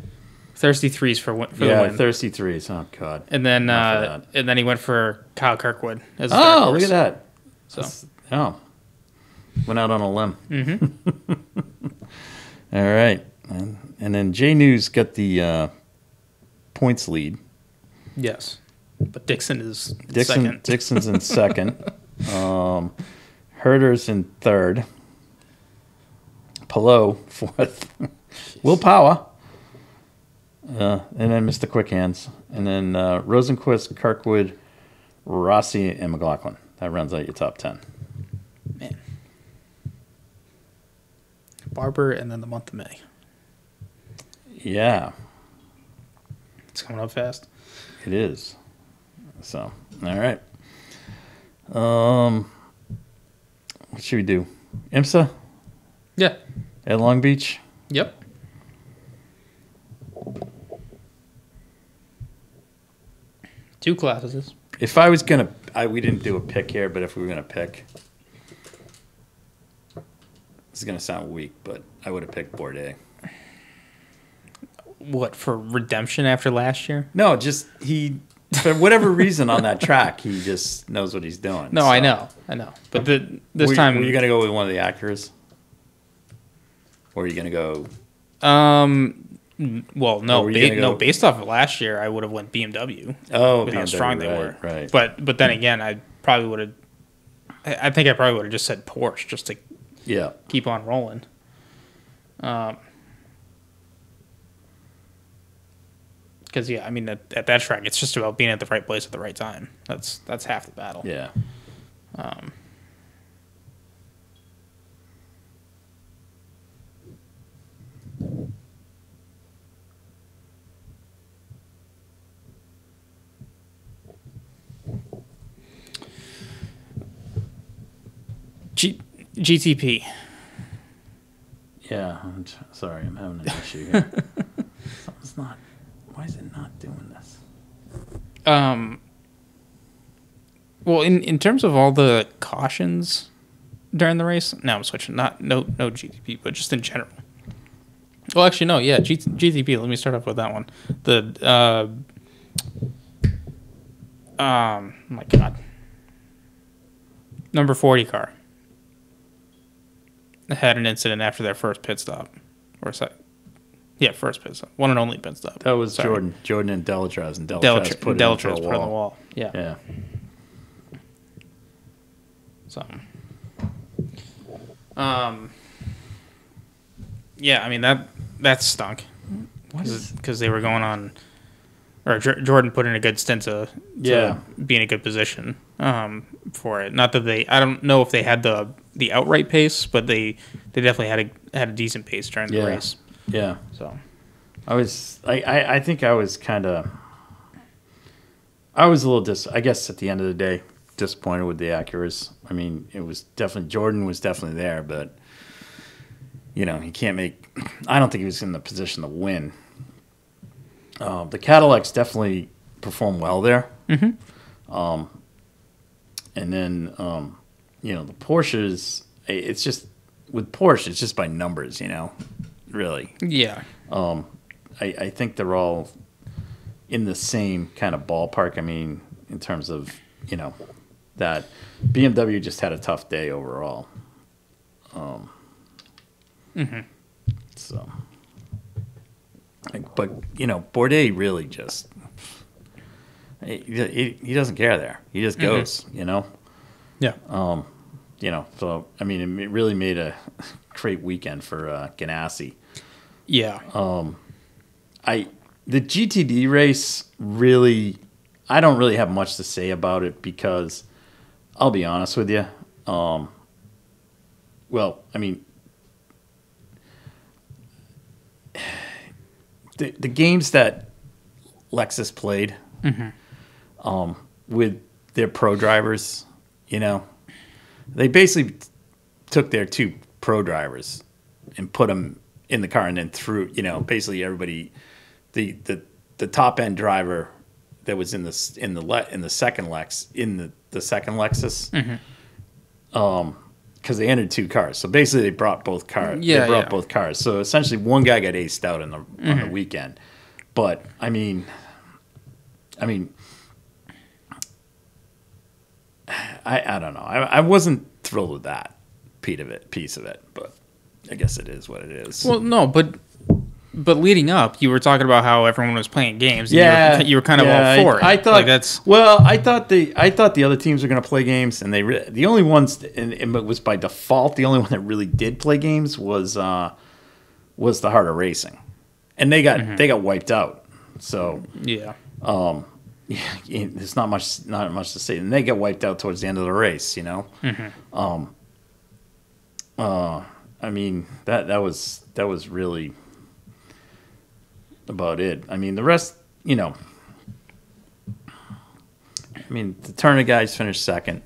Thirsty threes for the win. Yeah, thirsty threes. Oh, God. And then he went for Kyle Kirkwood as a dark horse. Look at that. So. Went out on a limb. Mm-hmm. All right. And then J News got the points lead. Yes. But Dixon is second. Dixon's in second. Herder's in third. Palou, fourth. Will Power. And then Mr. Quick Hands. And then Rosenquist, Kirkwood, Rossi, and McLaughlin. That rounds out your top 10. Man. Barber and then the month of May. Yeah. It's coming up fast. It is. So, all right. What should we do? IMSA? Yeah. At Long Beach? Yep. Two classes. If I was going to... we didn't do a pick here, but if we were going to pick... This is going to sound weak, but I would have picked Bourdais. What, for redemption after last year? No, just he for whatever reason on that track, he just knows what he's doing. No, so. I know. But this time, were you gonna go with one of the Acuras, or are you gonna go? Well, no. Based off of last year, I would have went BMW. Oh, with BMW, how strong they were. Right. But then again, I probably would have. I think I probably would have just said Porsche just to keep on rolling. Because I mean, at that track, it's just about being at the right place at the right time. That's half the battle. Yeah. GTP. Yeah, sorry, I'm having an issue here. Something's not. Why is it not doing this? Well, in terms of all the cautions during the race, now I'm switching. No GTP, but just in general. Well, actually, no. Yeah, GTP. Let me start off with that one. Oh my God. Number 40 car had an incident after their first pit stop, first pit stop, one and only pit stop. That was Jordan and Delacraz, and Delacraz put it on the wall. Yeah. So, yeah, I mean that stunk because they were going on, or Jordan put in a good stint to be in a good position for it. Not that I don't know if they had the outright pace, but they definitely had a decent pace during the race. Yeah. So I think I was a little I guess at the end of the day disappointed with the Acuras. I mean, it was definitely Jordan was definitely there, but he can't make. I don't think he was in the position to win. The Cadillacs definitely performed well there. Mm-hmm. And then the Porsches. It's just with Porsche, it's just by numbers, really. Yeah. I think they're all in the same kind of ballpark. I mean, in terms of that BMW just had a tough day overall. Mm-hmm. So, but Bourdais really just he doesn't care there. He just goes. Yeah. So I mean, it really made a great weekend for Ganassi. Yeah. The GTD race really, I don't really have much to say about it because I'll be honest with you. Well, I mean, the games that Lexus played with their pro drivers, they basically took their two pro drivers and put them in the car and then threw, basically everybody, the top end driver that was in the second Lexus, because they entered two cars. So basically, they brought both cars. Both cars. So essentially, one guy got aced out on the weekend. But I mean, I don't know. I wasn't thrilled with that piece of it, but I guess it is what it is. Well, no, but leading up, you were talking about how everyone was playing games. And you were kind of all for it. I thought I thought the other teams were going to play games, and the only ones, and it was by default, the only one that really did play games was the Heart of Racing, and they got wiped out. So there's not much to say, and they get wiped out towards the end of the race. I mean that was really about it. I mean, the rest, I mean, the Turner guys finished second.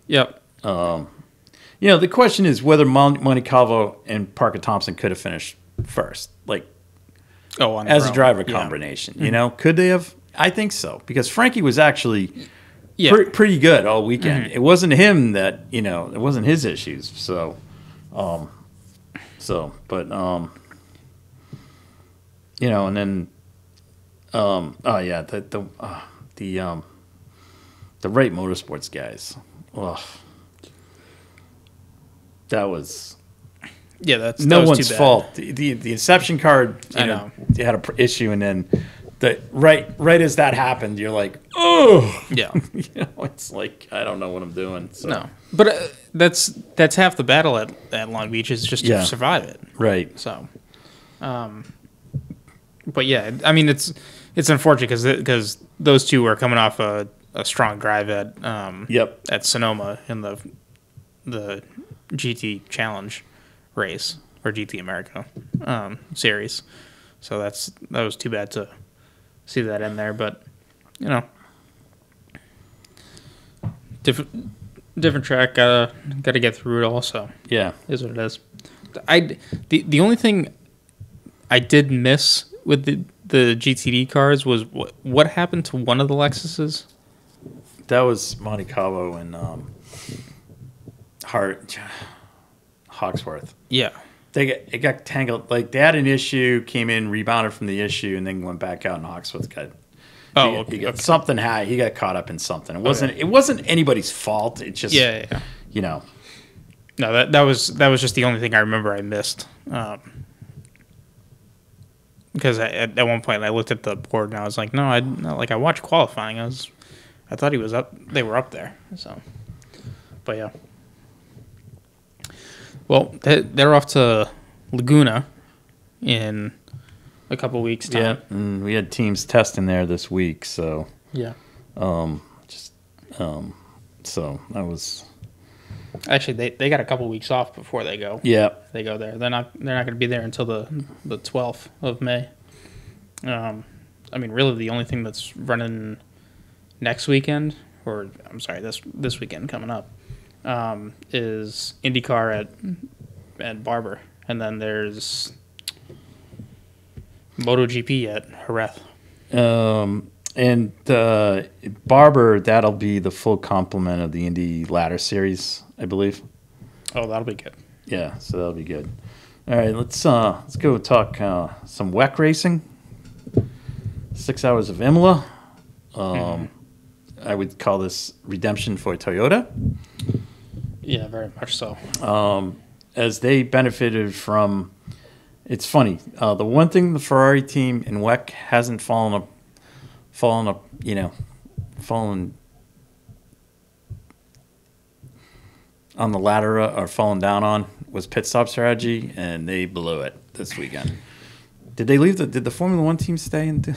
Yep. The question is whether Monte Carlo and Parker Thompson could have finished first, as a driver combination. Could they have? I think so, because Frankie was actually pretty good all weekend. It wasn't him that it wasn't his issues. So, and then, the the right motorsports guys. Ugh. That was that's no that was one's too bad. fault. The inception card, I know. they had an issue, and then right as that happened, you're like, oh, Yeah. It's like I don't know what I'm doing. So. No, but that's half the battle at Long Beach is just to survive it. Right. So, but yeah, I mean it's unfortunate because those two were coming off a strong drive at Sonoma in the GT Challenge race or GT America series. So that was too bad to see that in there, but different track. Got to get through it all. So is what it is. The only thing I did miss with the GTD cars was what happened to one of the Lexuses. That was Monte Carlo and Hawksworth. Yeah. It got tangled. Like they had an issue, came in, rebounded from the issue, and then went back out. And Hawksworth got something. He got caught up in something. It wasn't anybody's fault. It just No, that was just the only thing I remember I missed. Because at one point I looked at the board and I was like, no, I watched qualifying. I thought he was up. They were up there. So, but yeah. Well, they're off to Laguna in a couple weeks' time. Yeah, and we had teams testing there this week, so yeah. So that was actually they got a couple weeks off before they go. Yeah, they go there. They're not going to be there until the 12th of May. I mean, really, the only thing that's running next weekend, or I'm sorry, this weekend coming up. Is IndyCar at Barber, and then there's MotoGP at Jerez. And Barber, that'll be the full complement of the Indy Ladder Series, I believe. Oh, that'll be good. Yeah, so that'll be good. All right, let's go talk some WEC racing. 6 hours of Imola. I would call this redemption for Toyota. Yeah, very much so. As they benefited from, it's funny. The one thing the Ferrari team in WEC hasn't fallen on the ladder or fallen down on was pit stop strategy, and they blew it this weekend. Did they leave? Did the Formula One team stay and?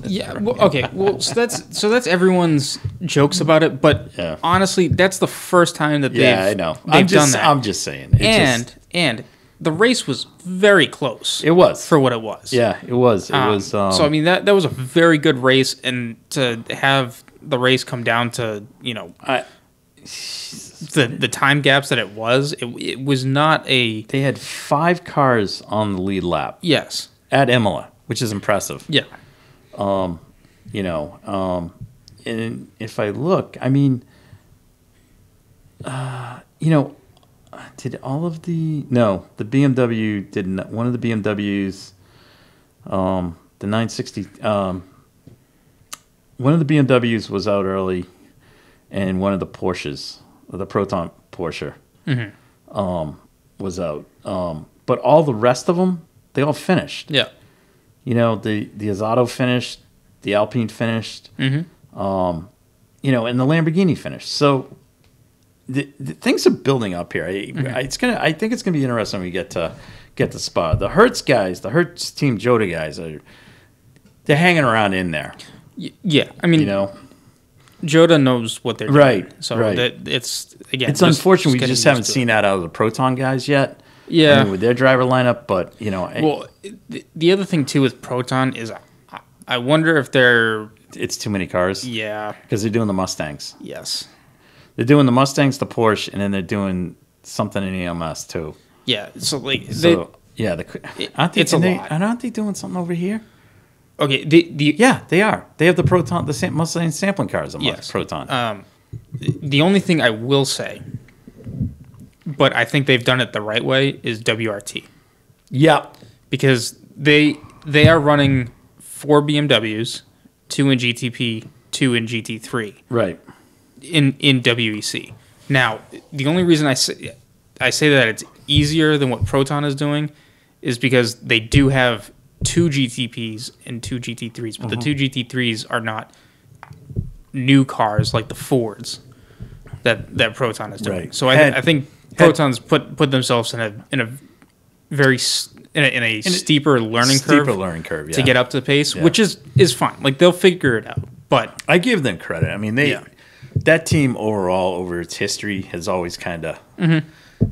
Yeah. Well, okay. Well, so that's everyone's jokes about it, but honestly, that's the first time that I know. They've done that. I'm just saying. And the race was very close. It was for what it was. Yeah, it was. It was. So I mean that was a very good race, and to have the race come down to the time gaps that it was not a. They had 5 cars on the lead lap. Yes. At Imola, which is impressive. Yeah. And if I look, I mean, did all of the BMW didn't. One of the BMWs, the 960, one of the BMWs was out early, and one of the Porsches, the Proton Porsche, was out. But all the rest of them, they all finished. Yeah. The Azzato finished, the Alpine finished, and the Lamborghini finished. So the things are building up here. I think it's gonna be interesting when we get to Spa. The Hertz guys, the Hertz Team Jota guys they're hanging around in there. Yeah, I mean, Jota knows what they're doing. Right. So right. It's unfortunate we just haven't seen that out of the Proton guys yet. Yeah, with their driver lineup, but well, the other thing too with Proton is, I wonder if it's too many cars. Yeah, because they're doing the Mustangs. Yes, they're doing the Mustangs, the Porsche, and then they're doing something in EMS too. Yeah, it's a lot. Aren't they doing something over here? Okay, they are. They have the Proton, the Mustang sampling cars. Proton. The only thing I will say, but I think they've done it the right way, is WRT. Yeah. Because they are running 4 BMWs, 2 in GTP, 2 in GT3. Right. In WEC. Now, the only reason I say that it's easier than what Proton is doing is because they do have 2 GTPs and 2 GT3s, but the 2 GT3s are not new cars like the Fords that Proton is doing. Right. So I think Proton's put themselves in a very steeper learning curve to get up to the pace, which is fine. Like, they'll figure it out. But I give them credit. I mean, that team overall over its history has always kind of,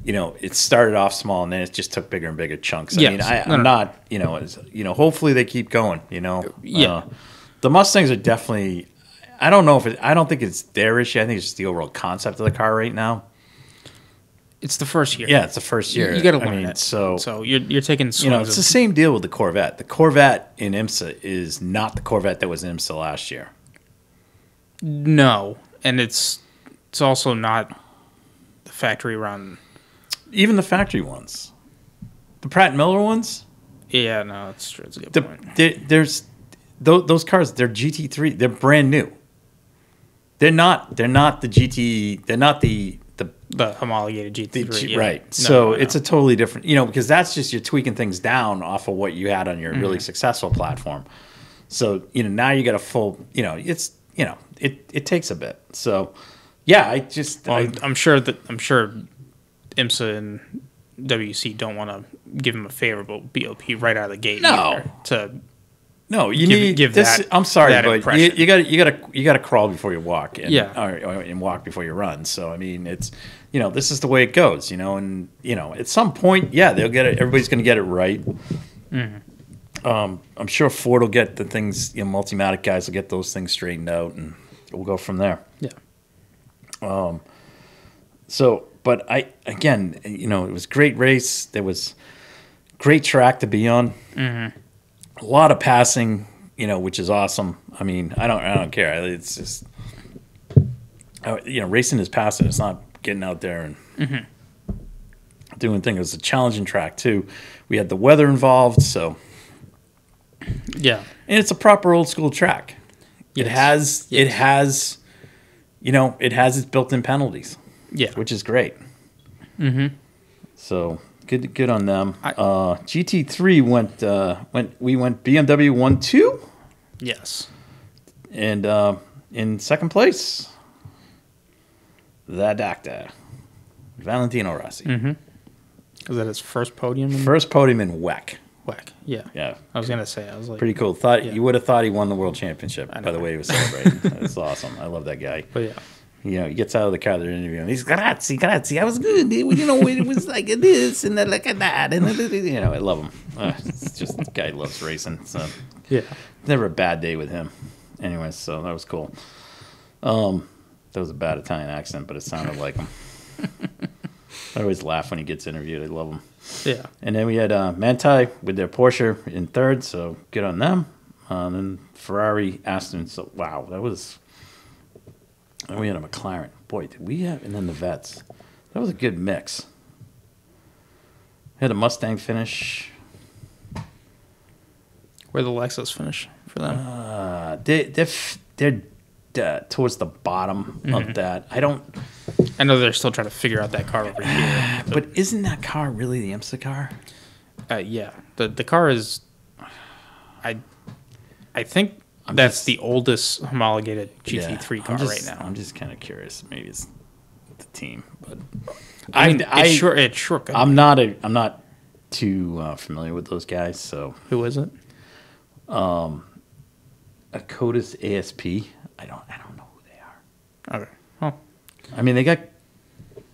it started off small and then it just took bigger and bigger chunks. I mean, I'm not, hopefully they keep going. The Mustangs are definitely. I don't think it's their issue. I think it's just the overall concept of the car right now. It's the first year. Yeah, it's the first year. You got to learn it. So you're taking swings. It's the same deal with the Corvette. The Corvette in IMSA is not the Corvette that was in IMSA last year. No, and it's also not the factory run. Even the factory ones, the Pratt Miller ones. Yeah, no, it's true. It's a good point. There's those cars. They're GT3. They're brand new. They're not the GT. They're not the homologated GT3. Right. No, it's a totally different. Because that's just you're tweaking things down off of what you had on your really successful platform. So now you got a full. It's it takes a bit. So yeah, I'm sure IMSA and WC don't want to give him a favorable BOP right out of the gate. No, you need give this. I'm sorry, but you got to crawl before you walk, and walk before you run. So I mean, it's this is the way it goes, and at some point, they'll get it. Everybody's going to get it right. I'm sure Ford will get the things. Multimatic guys will get those things straightened out, and we'll go from there. Yeah. But it was a great race. There was great track to be on. Mm-hmm. A lot of passing, which is awesome. I mean, I don't care. It's just, racing is passing. It's not getting out there and doing things. It was a challenging track too. We had the weather involved, so yeah. And it's a proper old school track. Yes. It has its built-in penalties. Yeah, which is great. Mm-hmm. So. Good on them. GT3 we went BMW 1-2. Yes. And in second place, the doctor, Valentino Rossi. Mm-hmm. Was that his first podium? First podium in WEC. WEC, yeah. Yeah. I was gonna say, I was like, pretty cool. You would have thought he won the world championship by the way he was celebrating. That's awesome. I love that guy. But yeah. He gets out of the car, they're interviewing him. He's grazie. I was good. It was like this and like that. And I love him. It's just the guy loves racing. So yeah, never a bad day with him. Anyways, so that was cool. That was a bad Italian accent, but it sounded like him. I always laugh when he gets interviewed. I love him. Yeah. And then we had Manti with their Porsche in third, so good on them. And then Ferrari, Aston. So wow, that was. And we had a McLaren. Boy, did we have... And then the Vets. That was a good mix. Had a Mustang finish. Where the Lexus finish for them? They're towards the bottom of that. I know they're still trying to figure out that car over here. But isn't that car really the IMSA car? Yeah. The car is... I think... That's the oldest homologated GT3 car right now. I'm just kind of curious. Maybe it's the team, but it sure could. I'm not too familiar with those guys. So who is it? A Codis ASP. I don't know who they are. Okay. Oh. I mean, they got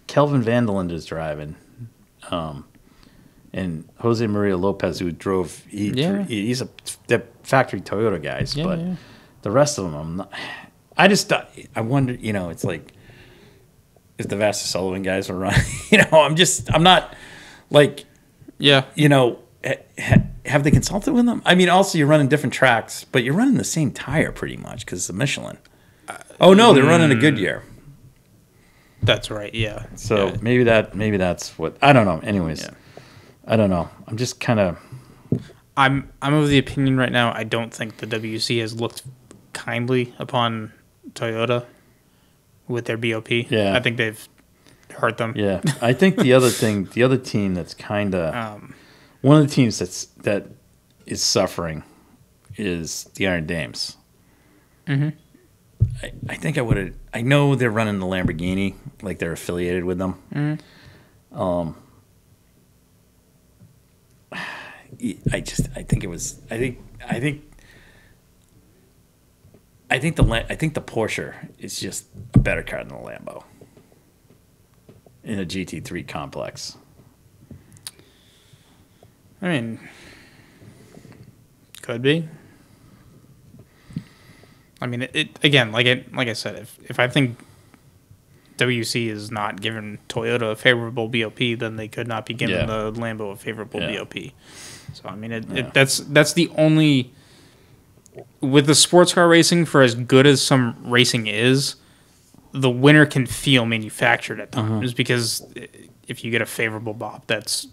Kelvin Vanderland is driving, and Jose Maria Lopez who drove. He's they're factory Toyota guys, but the rest of them, I'm not. I wonder. It's like if the Vasser Sullivan guys were running. I'm not like. Yeah. Have they consulted with them? I mean, also you're running different tracks, but you're running the same tire pretty much because it's a Michelin. Oh no, they're running a Goodyear. That's right. Yeah. So maybe that's what I don't know. Anyways, I don't know. I'm just kind of. I'm of the opinion right now. I don't think the WC has looked kindly upon Toyota with their BOP. Yeah. I think they've hurt them. Yeah. I think the other team that's kind of one of the teams that is suffering is the Iron Dames. Mm-hmm. I think I know they're running the Lamborghini, like they're affiliated with them. Mm-hmm. I think the Porsche is just a better car than the Lambo in a GT3 complex. I mean, could be. I mean, it again, like I said, if I think WC is not giving Toyota a favorable BOP, then they could not be giving the Lambo a favorable BOP. So I mean, that's the only with the sports car racing. For as good as some racing is, the winner can feel manufactured at times because if you get a favorable BOP, that's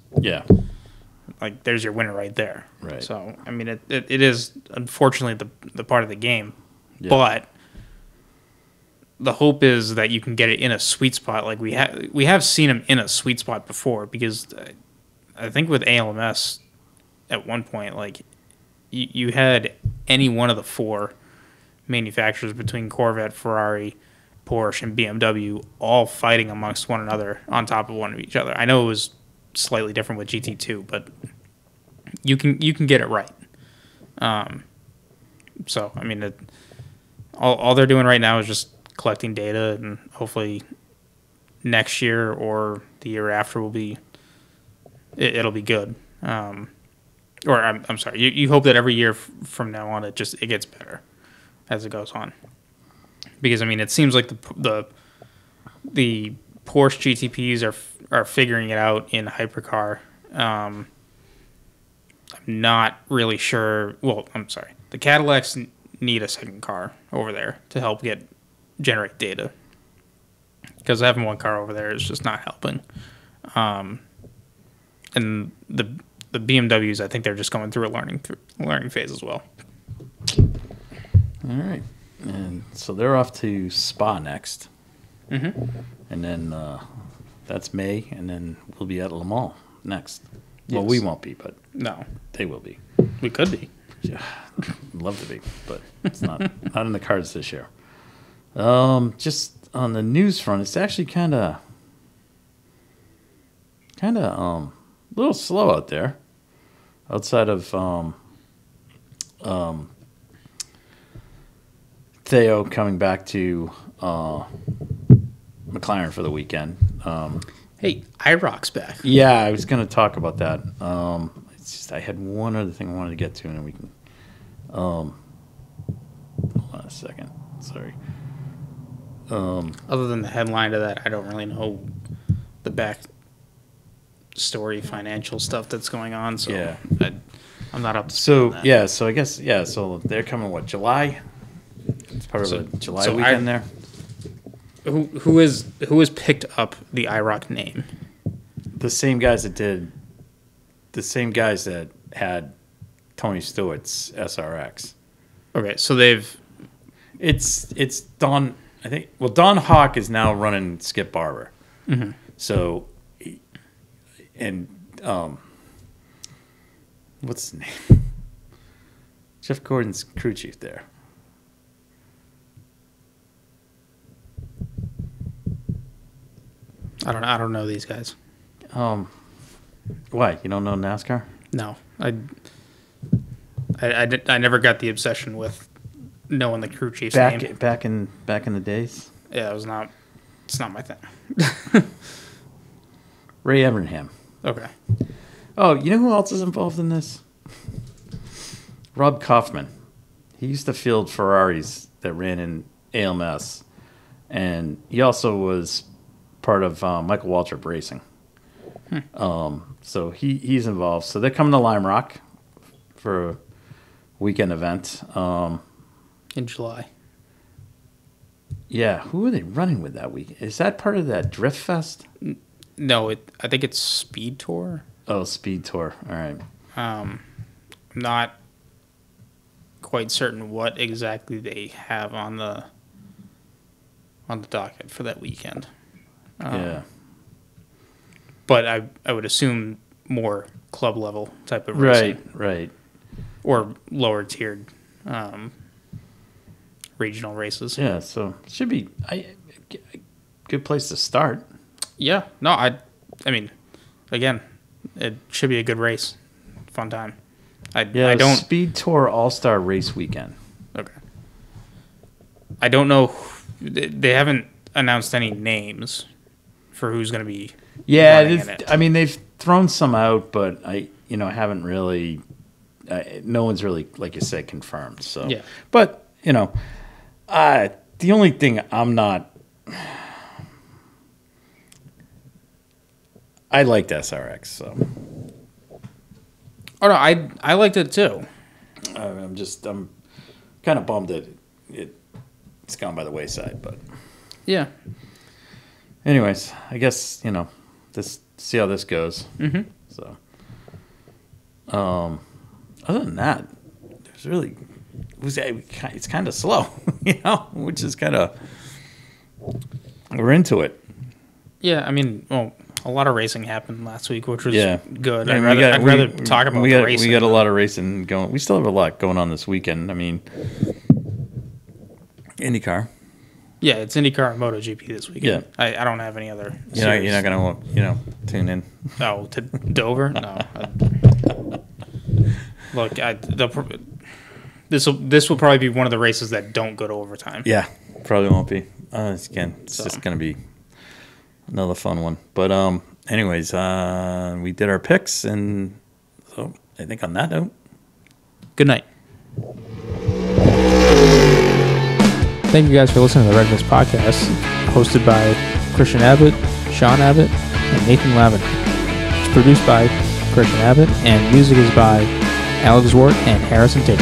like there's your winner right there. Right. So I mean, it is unfortunately the part of the game, but the hope is that you can get it in a sweet spot. Like we have seen them in a sweet spot before because I think with ALMS at one point, like you had any one of the four manufacturers between Corvette, Ferrari, Porsche, and BMW all fighting amongst one another on top of one of each other. I know it was slightly different with GT2, but you can get it right. So I mean, all they're doing right now is just collecting data, and hopefully next year or the year after will be it'll be good. Or I'm sorry, you hope that every year from now on it gets better as it goes on. Because I mean, it seems like the Porsche GTPs are figuring it out in hypercar. I'm not really sure. Well, I'm sorry. The Cadillacs need a second car over there to help generate data. Because having one car over there is just not helping. And the BMWs, I think they're just going through a learning phase as well. All right. And so they're off to Spa next. Mm-hmm. And then that's May, and then we'll be at Le Mans next. Yes. Well, we won't be, but no, they will be. We could be. Yeah, love to be, but it's not in the cards this year. Just on the news front, it's actually kind of a little slow out there. Outside of Theo coming back to McLaren for the weekend. Hey, IROC's back. Yeah, I was going to talk about that. It's just I had one other thing I wanted to get to, and then we can. Hold on a second. Sorry. Other than the headline to that, I don't really know the back story financial stuff that's going on. So yeah. I'm not up to so that. Yeah. So I guess So they're coming July. It's part of the July weekend there. Who has picked up the IROC name? The same guys that had Tony Stewart's SRX. Okay, so it's Don. I think. Well, Don Hawk is now running Skip Barber. Mm-hmm. So, and what's his name? Jeff Gordon's crew chief there. I don't know these guys. Why? You don't know NASCAR? No, I never got the obsession with knowing the crew chief's name. Back in the days. Yeah, it's not my thing. Ray Evernham. Okay. Oh, you know who else is involved in this? Rob Kaufman. He used to field Ferraris that ran in ALMS, and he also was part of Michael Waltrip Racing. So he's involved. So they're coming to Lime Rock for a weekend event. In July. Yeah. Who are they running with that week? Is that part of that Drift Fest? No, I think it's Speed Tour. Oh, Speed Tour. All right. Not quite certain what exactly they have on the docket for that weekend. Yeah. But I would assume more club level type of racing. Right. Or lower tiered regional races. Yeah, so it should be a good place to start. Yeah. No, I mean, again, it should be a good race. Fun time. I don't Speed Tour All-Star Race Weekend. Okay. I don't know. They haven't announced any names for who's going to be. Yeah, I mean they've thrown some out, but I haven't really. No one's really, like you said, confirmed. So yeah. But the only thing I'm not. I liked SRX, so. Oh no, I liked it too. I'm kind of bummed that it's gone by the wayside, but. Yeah. Anyways, I guess see how this goes. Mm-hmm. So, other than that, it's kind of slow, which is kind of we're into it. Yeah, I mean, well, a lot of racing happened last week, which was good. Yeah, I'd rather talk about the racing. We got a lot of racing going. We still have a lot going on this weekend. I mean, IndyCar. Yeah, it's IndyCar and MotoGP this weekend. Yeah. I don't have any other. You're not gonna tune in. Oh, to Dover? No. Look, this will probably be one of the races that don't go to overtime. Yeah, probably won't be. It's just gonna be another fun one. But anyways, we did our picks, and so I think on that note, good night. Thank you guys for listening to the Red Mist Podcast, hosted by Christian Abbott, Sean Abbott, and Nathan Lavin. It's produced by Christian Abbott, and music is by Alex Wart and Harrison Tate.